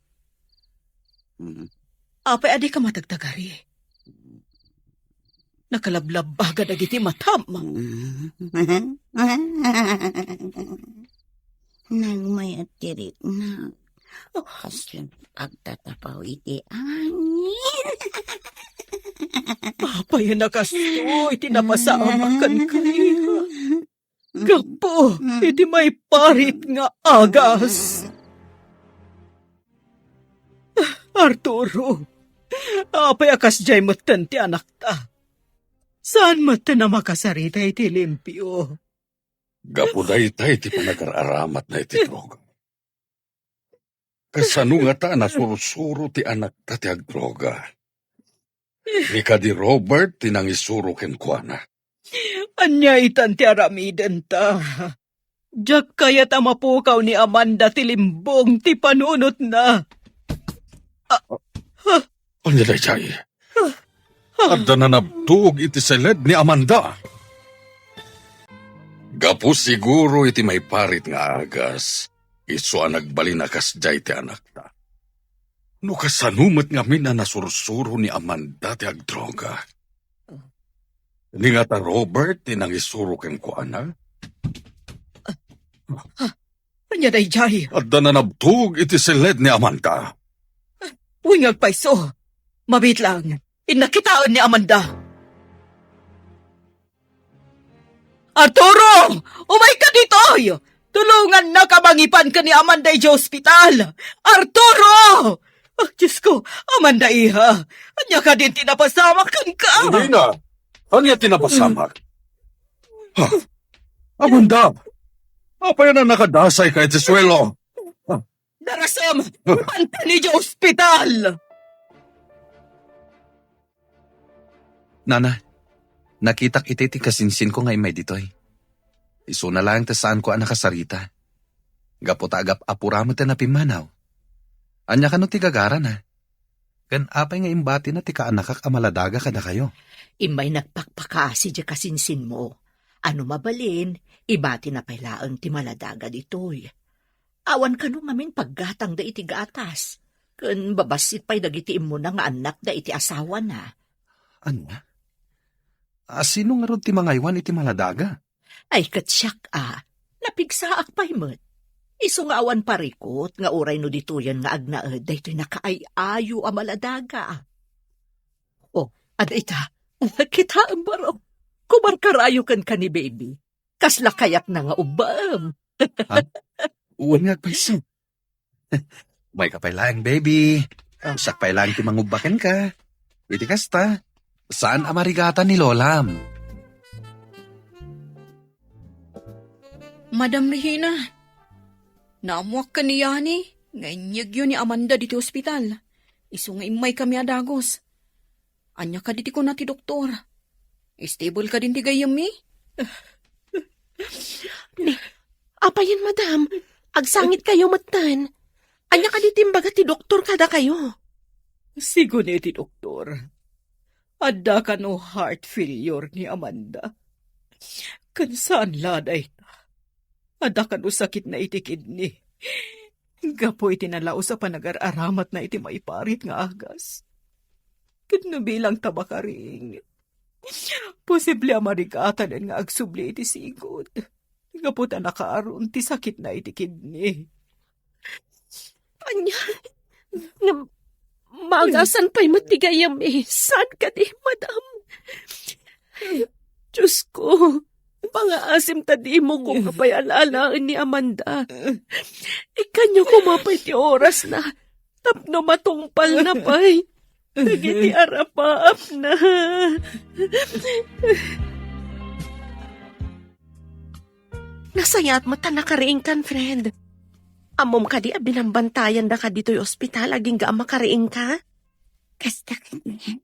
Apay adi ka matagtagari. Nakalablab baga dagiti matam. Nagmayat tirik na. Kasyan pagtatapaw iti angin. Apay nakastoy, tinapasamakan kayo. Gapo, iti may parit nga agas. Arturo, apay akas jay matan ti anak ta. Saan matan na makasarita iti limpyo? Gapuday tayo ti panag-aramat na iti droga. Kasano nga ta nasurusuro ti anak ta ti agdroga. Ni ka di Robert tinangisuro ken kuana. Anya itan ti aramiden ta. Diyak kaya tamapukaw ni Amanda ti limbong ti panunot na. Anya day chay? Adda na nabtug iti seled ni Amanda. Gapu siguro iti may parit nga agas. Iso ang nagbalinakas jay ti anak ta. No kasanumat nga min na nasursuro ni Amanda ti agdroga. Ni nga ta Robert tinangisuro ken kuana. Anya day jay. Adda na nabtug iti seled ni Amanda. Wingag paiso. Mabit lang. Inakitaon ni Amanda. Arturo! Umay ka dito! Tulungan na kamangipan ka ni Amanda sa ospital! Arturo! Oh, Diyos ko, Amanda iha. Anya ka din tinapasamakan ka. Rehina, anya tinapasamak? Ha? Amanda, apa yan ang nakadasay kahit sa swelo? Darasam, panta ni sa ospital! Nana, nakitak iti kasinsin ko ngay may ditoy. Iso na lang ta saan ko ang nakasarita. Gaputa agap apuramo ta na pimanaw. Anya ka no ti gagara na. Kan apay nga imbati na ti kaanakak amaladaga kada kayo. Imay nagpakpakasi di kasinsin mo. Ano mabalin, ibati na pailaan ti maladaga ditoy. Awan ka nung amin paggatang da iti gatas. Kan babasit pa'y dagitiim mo na nga anak da iti asawa na. Anya? Sino nga ron ti mangaywan iti maladaga? Ay katsyak napigsaak pa'y mo't. Iso nga awan parikot, nga uray no dituyan nga agnaed, daytoy nakaayayo a maladaga. Oh, ita, kita ang baro. Kumarkarayo kan ka ni baby. Kasla kayak na nga ubam. Uwan nga paiso. May kapay lang, baby. Sak pay lang ti mangubaken ka. Iti kasta. Saan amarigata ni Lolam? Madam Regina, naamuak ka ni Yani. Nganyag yun ni Amanda dito ospital. Iso nga imay kami adagos. Anya ka diti ko na ti doktor. Stable ka din ti gayam mi? Apa yan, madam? Agsangit kayo matan. Anya ka ditimbaga ti doktor kada kayo. Sigun ti doktor. Adda ka no heart failure ni Amanda. Kansaan laday ta. Adda ka no sakit na iti kidney. Gapo iti nalao sa panagar-aramat na iti maiparit nga agas. Kano bilang tabakaring. Posible amarigatan nga agsubli iti sigod. Gapo ta nakaaron ti sakit na iti kidney. Anya, magasan pa'y matigayam saan ka di, madam? Diyos ko, pangaasim ta di mo kung kapayalalaan ni Amanda. Ikanyo kumapay ti oras na, tapno matungpal na pa'y. Nagiti arapaap na. Nasayat mo ta nakariing kan, friend. Amom ka di binambantayan da ka dito'y ospital, aging ga makariing ka? Kasta ka niyan.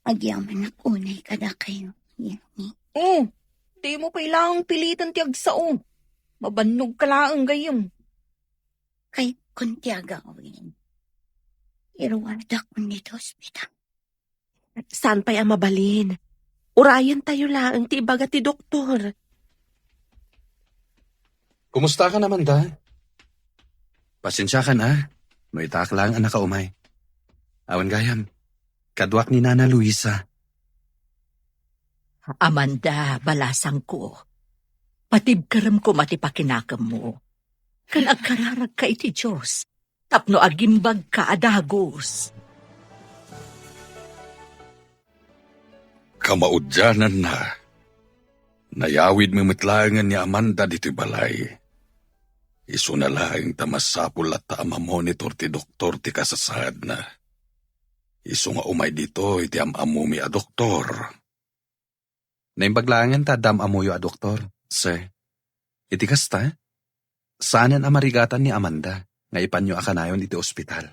Agyaman ako unay kada kayo. Yani. Di mo kailangang pilitan ti agsao. Mabannog ka laang gayong. Kay kunti agawin. Iruwada ko nito ospital. Saan pa'y mabalin? Urayan tayo lang, ti ibaga ti doktor. Kumusta ka naman, da? Pasensya ka na. No itak lang ang nakaumay. Awan gayam. Kadwak ni Nana Luisa. Amanda, balasang ko. Patibkaram ko matipakinakam mo. Kan agkararag ka iti Diyos. Tapno agimbag ka adagos. Kamaudyanan na. Nayawid mimitlangan ni Amanda dito balay. Isu na lang tamasapul at monitor ti doktor ti kasasad na. Isu nga umay dito iti amami a doktor. Naimbaglangan ta dam amuyo a doktor, sir. Iti kasta? Saanan amarigatan ni Amanda nga ipanyo akanayon iti ospital?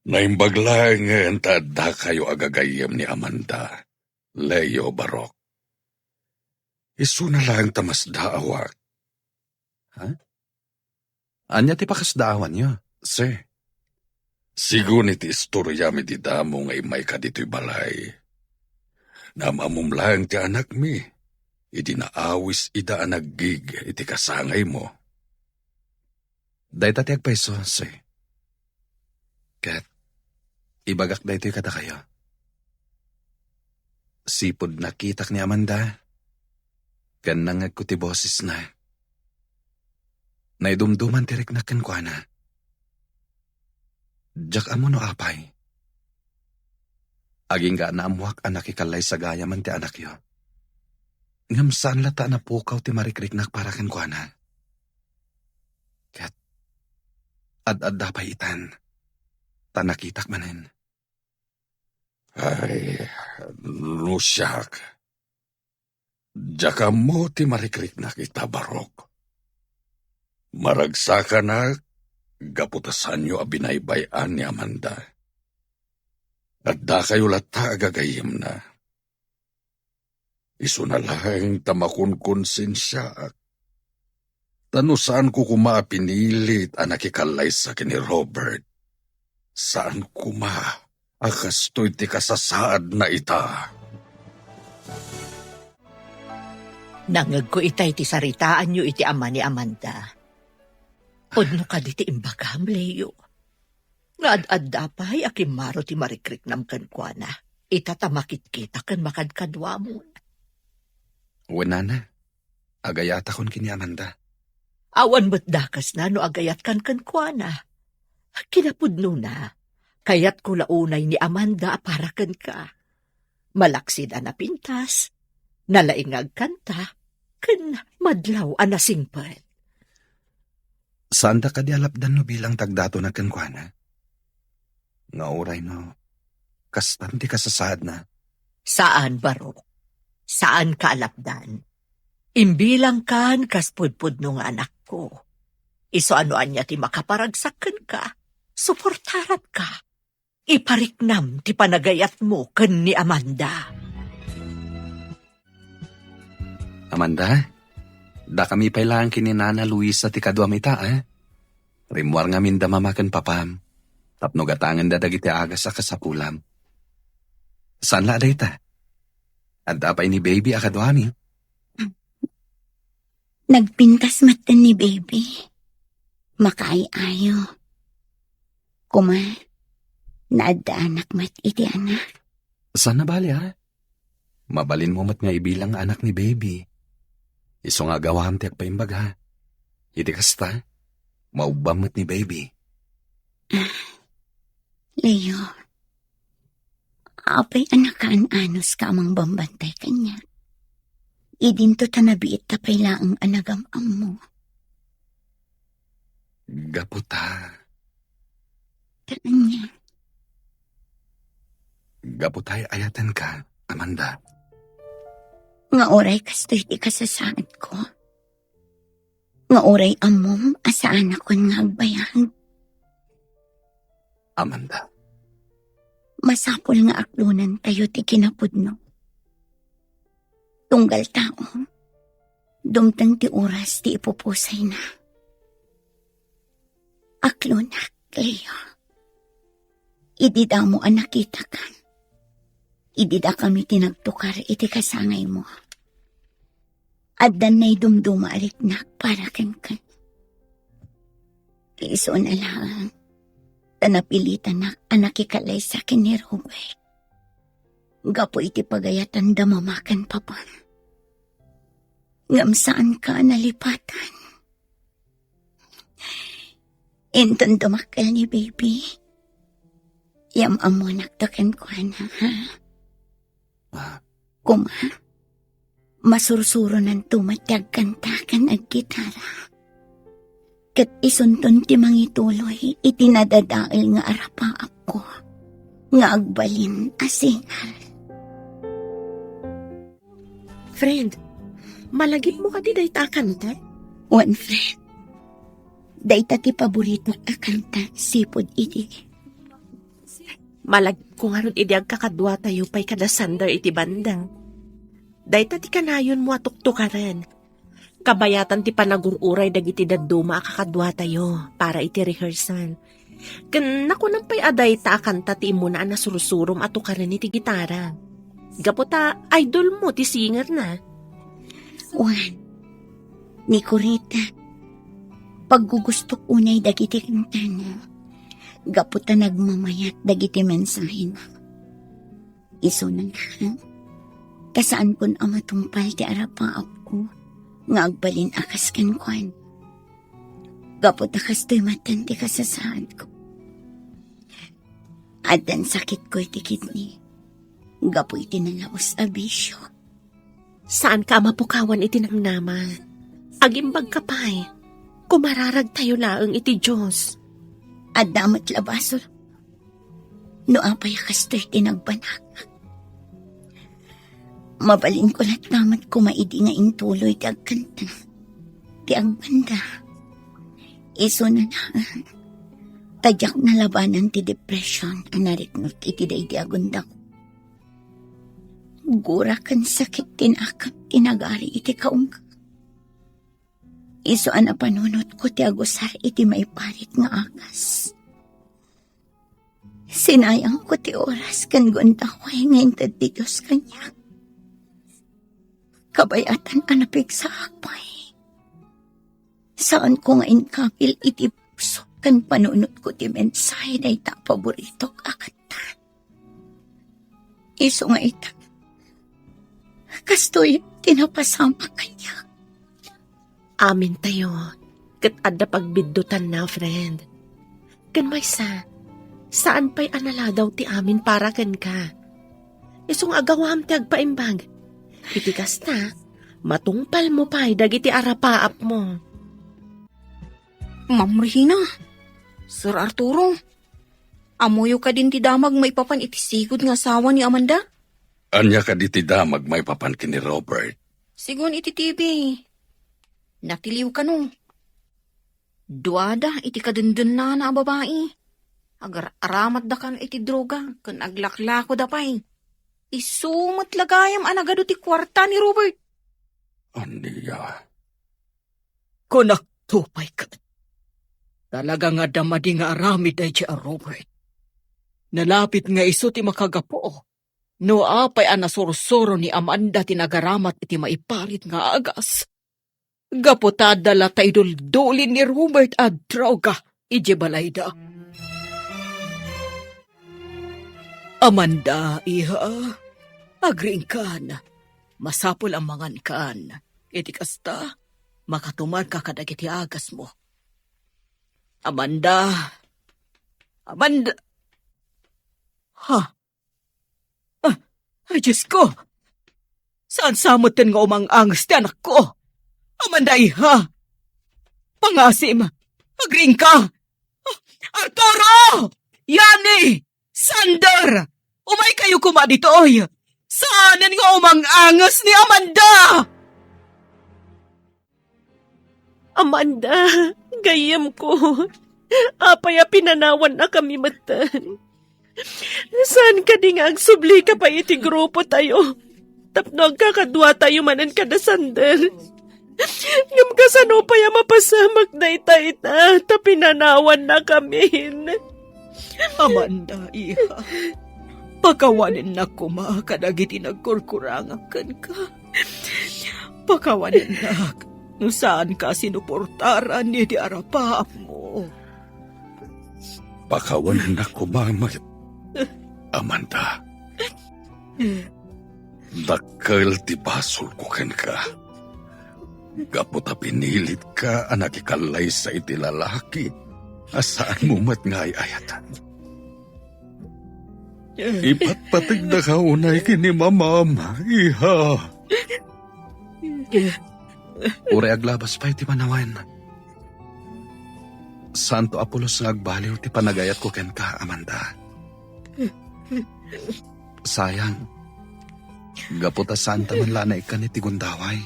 Naimbaglangan da kayo agagayam ni Amanda. Leo Barok. Isu na lang tamasdaawak. Ha? Anya ti pakasdaawan nyo, sir? Sigun iti istorya mi di damo nga imay ka dito'y balay. Namamum lang ti anak mi. Iti naawis ida anaggig iti kasangay mo. Day tati agpaiso, sir. Kat, ibagak day to'y kada kayo. Sipod nakitak ni Amanda. Kanangag ko ti boses na. Naidumduman tirik na kankwana. Diyak amo no apay. Aging ga naamuak anak ikalay sa gaya man ti anak yo. ngam saan lata na pukaw ti marikriknak para ken kuana. Kat, ad-ad dapay itan, tanakitak manen. Ay, lusyak. Jaka mo ti marikrik na kita, Barok. Maragsakan na, gaputasan nyo abinaybayan ni Amanda. At da kayo lata agagayim na. Iso na lang tamakon konsensya. Tano saan ko pinilit ang nakikalay sa ni Robert? Saan akastoy ti kasasaad na ita? Nangag ko itay ti saritaan nyo iti ama ni Amanda. Odno ka di ti imbagam, Leo. Nga ad dapay akimaro ti marikrik nam kankwana. Itatamakit kita kan makadkadwa mo. Wala na, agayata kon kini Amanda. Awan mo't dakas na no agayat kan kankwana. Kinapudno na. Kayat ko launay ni Amanda para kan ka. Malaksid na pintas, nalaingag kanta, kan madlaw anasingpan. Saan da ka di alapdan no bilang tagdato na kankwana? Nga oray no, kastan ti kasasaad na. Saan, Barok? Saan ka alapdan? Imbilang kan kaspudpud no nga anak ko. Iso anoan niya ti makaparagsakan ka, suportarat ka. Ipariknam ti panagayat mo ken ni Amanda. Amanda, da kami pailang kini Nana Luisa ti kadwa mita, Rimwar nga min damamakan papam. Tapno gatangan da dagiti agas sa kasapulam. Saan la dayta? At apay ni baby akadwami. Nagpintas matan ni baby. Makaayayo. Kuma, naadda anak mat iti anak. Saan na bali, Mabalin mo mat nga ibilang anak ni baby. Iso nga gawam ti agpaimbag, Iti kasta, maubam mat ni baby. Leo, apay anak kaan-anos ka amang bambantay kanya. Idinto tanabiit tapay laang anagam-am mo. Gaputa. Kanya. Gaputay ayatan ka, Amanda. Nga oray kastoy ti kasasaad ko. Nga oray amom asaan ako nga agbayang. Amanda. Masapol nga aklunan tayo ti kinapudno. Tunggal tao, dumtang ti oras ti ipupusay na. Aklunak, Leo. Idida mo ang nakita ka. Idida kami tinagtukar iti kasangay mo. Addan na'y dumduma aliknak para kan. Iso na lang. Tanapilitan na anakikalay sa akin ni Robert. Gapo iti pagayatan damamakan papa. Ngam saan ka nalipatan? Inton dumakal ni baby. Yam amo nagtakan ko na, Kuma, masursuro ng tumatyag kantakan ag gitara. Kat isunton ti mangituloy, itinadadaal nga arapa ako, nga agbalin asingal. Friend, malagip mo ka di dayta kanta? One friend, dayta ti paborito a kanta, sipod iti. Malagip ko nga ron idiag kakadwa tayo pa'y kadasander iti bandang. Dayta ti kanayon mo atuktukaran. Kabayatan ti panagururay dagiti dadduma kakadwa tayo para iti rehearsal. Naku nang pa'y aday ta akanta ti imuna na surusurom atukaran iti gitara. Gaputa, idol mo ti singer na. Juan, ni Corita, paggugustok unay dagiti kantana. Gaputa nagmamayat dagiti mensahin. Iso na nga, kasaan kun amatumpal ti arapa ako, nga agbalin akas kankwan. Gaputa kastoy matan ti kasasaad ko. Adan sakit ko iti kidney. Gapu iti nalaos abisyo. Saan ka mapukawan iti namnama? Agimbag ka pa'y. Kumararag tayo laeng iti Diyos. At damat labasol. No apay kastoy tinagbanag. Mabalin ko lahat naman kumaidi nga intuloy ti agkanta. Ti agbanda. Iso na na. Tadyak na labanan ti depression. Anariknot iti day di agundak. Gura kan sakit tinakap tinagari iti kaungka. Iso ana panunot ko ti agusar iti maiparit nga akas. Sinayang ko ti oras kan gondaway ngayon ti Diyos kanya. Kabayatan anapig sa akpay. Saan ko ngayon kapil iti puso kan panunot ko ti mensahe na ita paboritok akatan. Iso nga ita. Kastoy tinapasama kanya. Amin tayo. Kat adda pagbiddutan na, friend. Kan may saan pa'y anala daw ti amin para kan ka? Isong agawam ti agpaimbag. Iti kasta, matungpal mo pa'y dagiti arapaap mo. Ma'am Regina, Sir Arturo, amuyo ka din ti damag maipapan iti sigod nga asawa ni Amanda? Anya ka di ti damag may papan kini Robert. Sigon iti TV. Natiliw ka no. Duada iti kadundun na babae. Agar aramat da kan iti droga, kan aglaklako da pa'y. Isumat lagayam anagado ti kwarta ni Robert. Aniya. Kunak tupay ka. Talaga nga damadi nga aramid ay siya Robert. Nalapit nga iso ti makagapo. No apay anasurusuro ni Amanda tinagaramat iti maiparit nga agas. Gaputada la tayo duldulin ni Robert at droga, ije balayda. Amanda, iha, agring kan, masapol ang mangan kan, iti kasta, makatumar ka kadag iti agas mo. Amanda, ha? Ay, Diyos ko, saan samutin nga umang-angas ti anak ko? Amanda, iha! Pangasim! Agring ka! Arturo! Yani! Sander! Umay kayo kumaditoy! Saanan nga umang-angas ni Amanda? Amanda, gayam ko. Apaya pinanawan na kami matan. Saan ka di nga agsubli ka pa iti grupo tayo? Tapno agkakadwa tayo manan kada Sander. Ngam kasano pa yung mapasamak na ita, tapinanawan na kami. Amanda, iha. Pakawanin na kumakadagiti nagkurkurangakan ka. Pakawanin na no saan ka sinuportaran ni di arapaap mo. Pakawanan na kumamat. Amanda. Dakkel ti basol ko ken ka. Gaputa pinilit ka anak ikalay sa iti lalaki. Asaan mo mat nga ayatan. Ipatpatig na ka unay kini mamama, iha. Ure aglabas pa iti panawan. Santo Apolos nga agbaliw ti panagayat ko ken ka, Amanda. Sayang. Gaputa santa man lanay ka ni ti gundaway.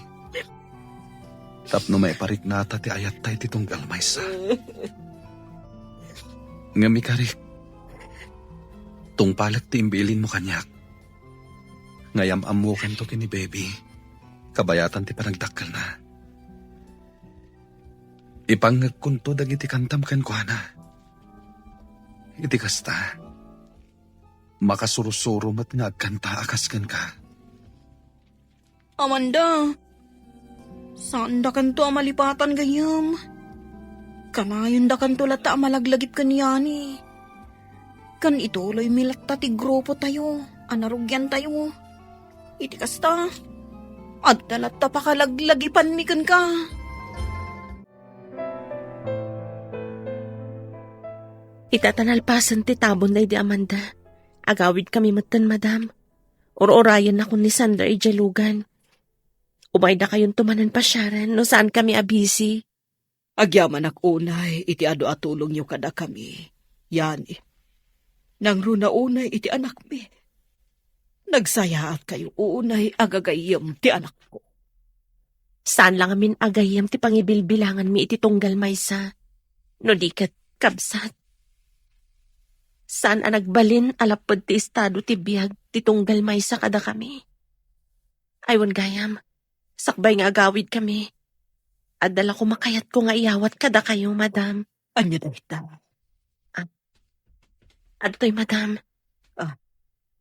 Tapno may parik nata ti ayat tay ti tunggal maysa. Ngami karik. Tungpalag ti imbilin mo kanyak. Ngayam amukan to kini baby. Kabayatan ti panagdakkel na. Ipangag kunto dagiti kantam kan kuana. Iti kasta. Makasurusuro mat nga agkanta akas kan ka. Amanda, saan da kanto amalipatan gayam? Kanayon da kanto lata amalaglagip kaniyani. Kan ituloy milatta ti grupo tayo, anarugyan tayo. Iti kasta, at talata pakalaglagipan mi kan ka. Itatanalpasan ti tabon na di Amanda. Agawid kami matan, madam. Or-orayan ako ni Sander ijalugan. Umay na kayong tumanan pa, Sharon, no saan kami abisi. Agyaman ak unay, iti ado atulong niyo kada kami. Yan nang runa unay, iti anak mi. Nagsayaat kayo unay, agagayam ti anak ko. Saan lang amin agayam ti pangibilbilangan mi iti tunggal maysa. No di kat kabsat. Saan ang nagbalin alapod ti estado ti biyag ti tunggal maysa kada kami. Aywan gayam, sakbay nga agawid kami. Adala ko makayat ko nga iyawat kada kayo, madam. Anya na ita? Adto'y madam.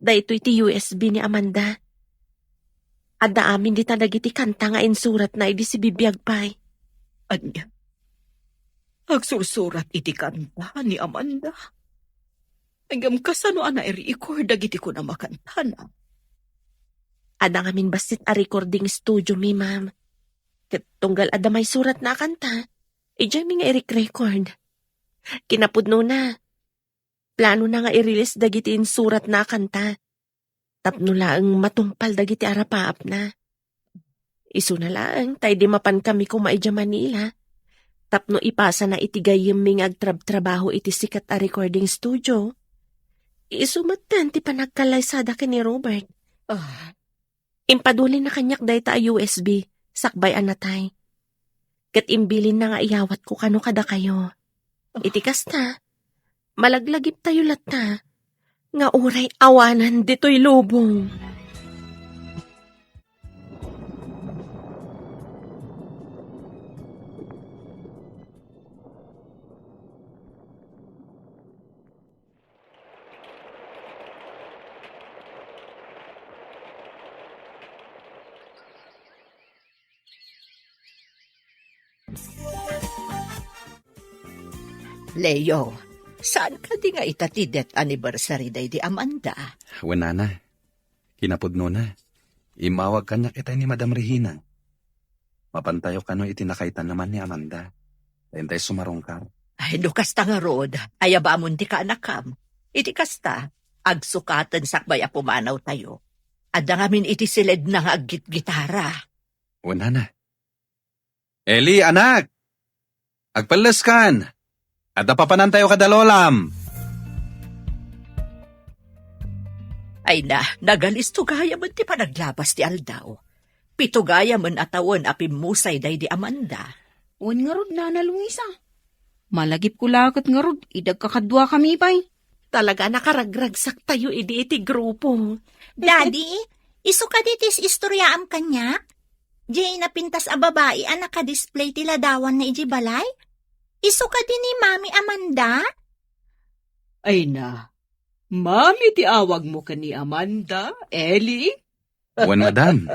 Dahito iti USB ni Amanda. Adda amin di talag iti kanta nga insurat na idi si bibiyag pay. Anya? Agsursurat iti kanta ni Amanda. Hanggang kasano ana i-record dagiti ko na makanta na. Adda ngamin basit a recording studio mi, ma'am. Tunggal adda may surat na kanta, ijay mi nga i-record. Kinapudno na. Plano na nga i-release dagiti surat na kanta. Tapno laang matungpal dagiti arapaap na. Isu na laang, tay di mapan kami kumaidya Manila. Tapno ipasa na itigayim mi nga agtrab-trabaho iti sikat a recording studio. Isu matan ti panagkalaysada ka ni Robert. Impadulin na kanyak day ta a USB. Sakbay anatay. Kat imbilin na nga iyawat ko kano kada kayo. Itikas na. Malaglagip tayo lata. Nga uray awanan dito'y lubong. Leo, saan ka di nga itati death anniversary day di Amanda? Wala na. Kinapudno na. Imawag ka na kita ni Madam Regina. Mapantayo ka no itinakaitan naman ni Amanda. Tayong sumarong ka. Ay, kasta nga rod, ayaba amon di ka anakam. Iti kasta, agsukatan sakbay a pumanaw tayo. Adda ngamin iti silid na nga aggit-gitara. Wala na. Eli, anak! Agpalas kan! At napapanan tayo kadalolam! Ay na, nagalisto gaya man ti panaglabas ti Aldaw. Pito gaya man atawon apimusay day di Amanda. Un nga rod, Nana Luisa. Malagip ko lakot nga rod, idag kakadwa kami pa'y. Talaga nakaragragsak tayo iti grupo. Daddy, iso ka ditis istoryaam kanya? Jay napintas a babae ang naka-display tila dawan na iji balay? Iso ka din ni Mami Amanda? Ay na, Mami ti awag mo ka ni Amanda, Ellie? Wan madam.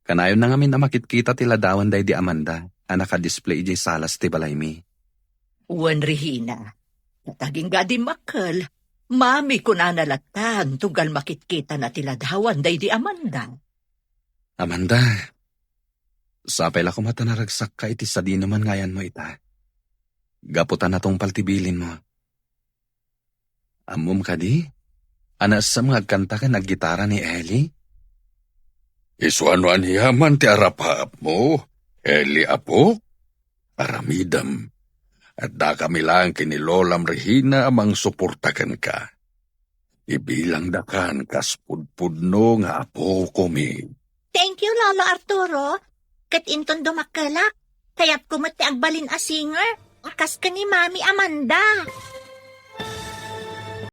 Kanayon na ngamin na makitkita tila dawan day di Amanda. Ang naka-display ijay salas ti balay mi. Uwan Regina, nataging gadi makal. Mami ko na nalatan, tugal makitkita na tila dawan day di Amanda. Amanda, sapay la ko matanaragsak ka iti sa di naman ngayan mo ita. Gaputan na tong paltibilin mo. Amum ka di? Anas sa mga kanta ka naggitara ni Ellie? Isuanuan hiyaman ti arapaap mo, Eli apo, aramidam. At da kami lang kinilolam Regina amang suportakan ka. Ibilang dakan kas pudpudno nga apo komi. Thank you, Lolo Arturo. Kat inton dumakalak, kaya't kumati agbalin a singer. Akas ka ni Mami Amanda.